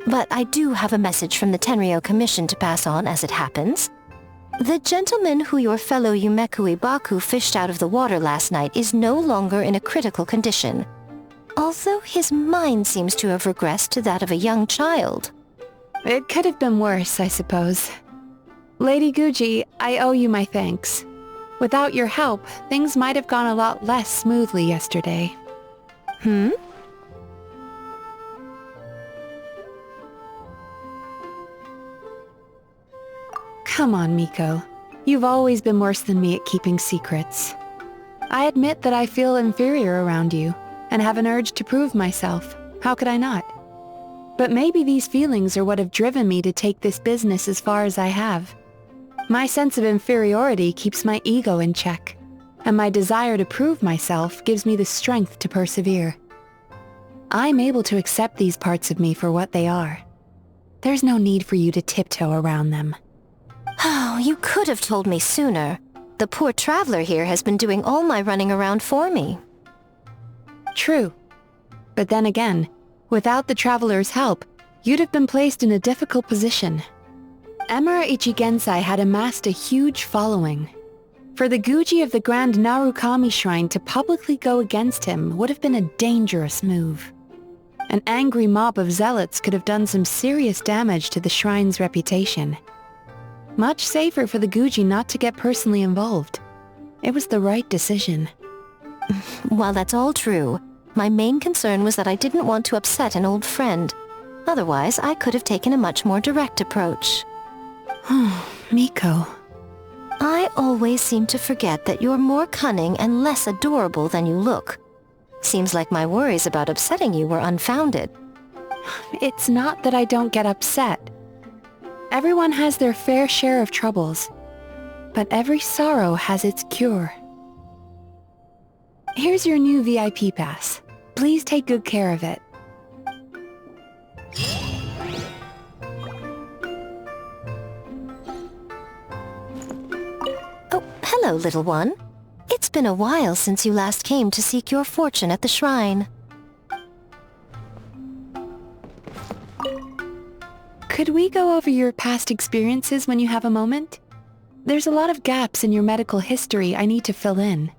But I do have a message from the Tenryo Commission to pass on as it happens. The gentleman who your fellow Yumeku Ibaku fished out of the water last night is no longer in a critical condition. Although his mind seems to have regressed to that of a young child. It could have been worse, I suppose. Lady Guji, I owe you my thanks. Without your help, things might have gone a lot less smoothly yesterday. Come on, Miko. You've always been worse than me at keeping secrets. I admit that I feel inferior around you, and have an urge to prove myself. How could I not? But maybe these feelings are what have driven me to take this business as far as I have. My sense of inferiority keeps my ego in check, and my desire to prove myself gives me the strength to persevere. I'm able to accept these parts of me for what they are. There's no need for you to tiptoe around them. Oh, you could have told me sooner. The poor traveler here has been doing all my running around for me. True. But then again, without the traveler's help, you'd have been placed in a difficult position. Emura Ichigensai had amassed a huge following. For the Guji of the Grand Narukami Shrine to publicly go against him would have been a dangerous move. An angry mob of zealots could have done some serious damage to the shrine's reputation. Much safer for the Guji not to get personally involved. It was the right decision. While that's all true, my main concern was that I didn't want to upset an old friend. Otherwise, I could have taken a much more direct approach. Miko. I always seem to forget that you're more cunning and less adorable than you look. Seems like my worries about upsetting you were unfounded. It's not that I don't get upset. Everyone has their fair share of troubles, but every sorrow has its cure. Here's your new VIP pass. Please take good care of it. Oh, hello, little one. It's been a while since you last came to seek your fortune at the shrine. Could we go over your past experiences when you have a moment? There's a lot of gaps in your medical history I need to fill in.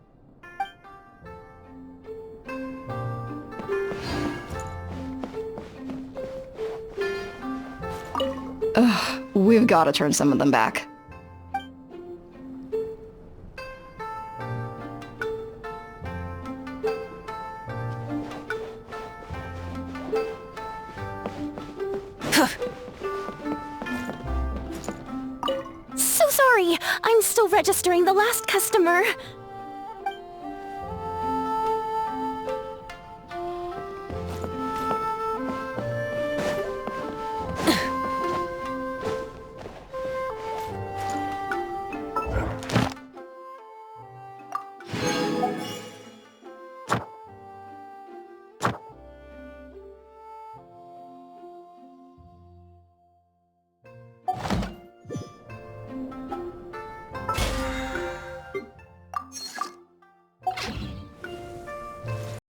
Ugh, we've got to turn some of them back. I'm still registering the last customer.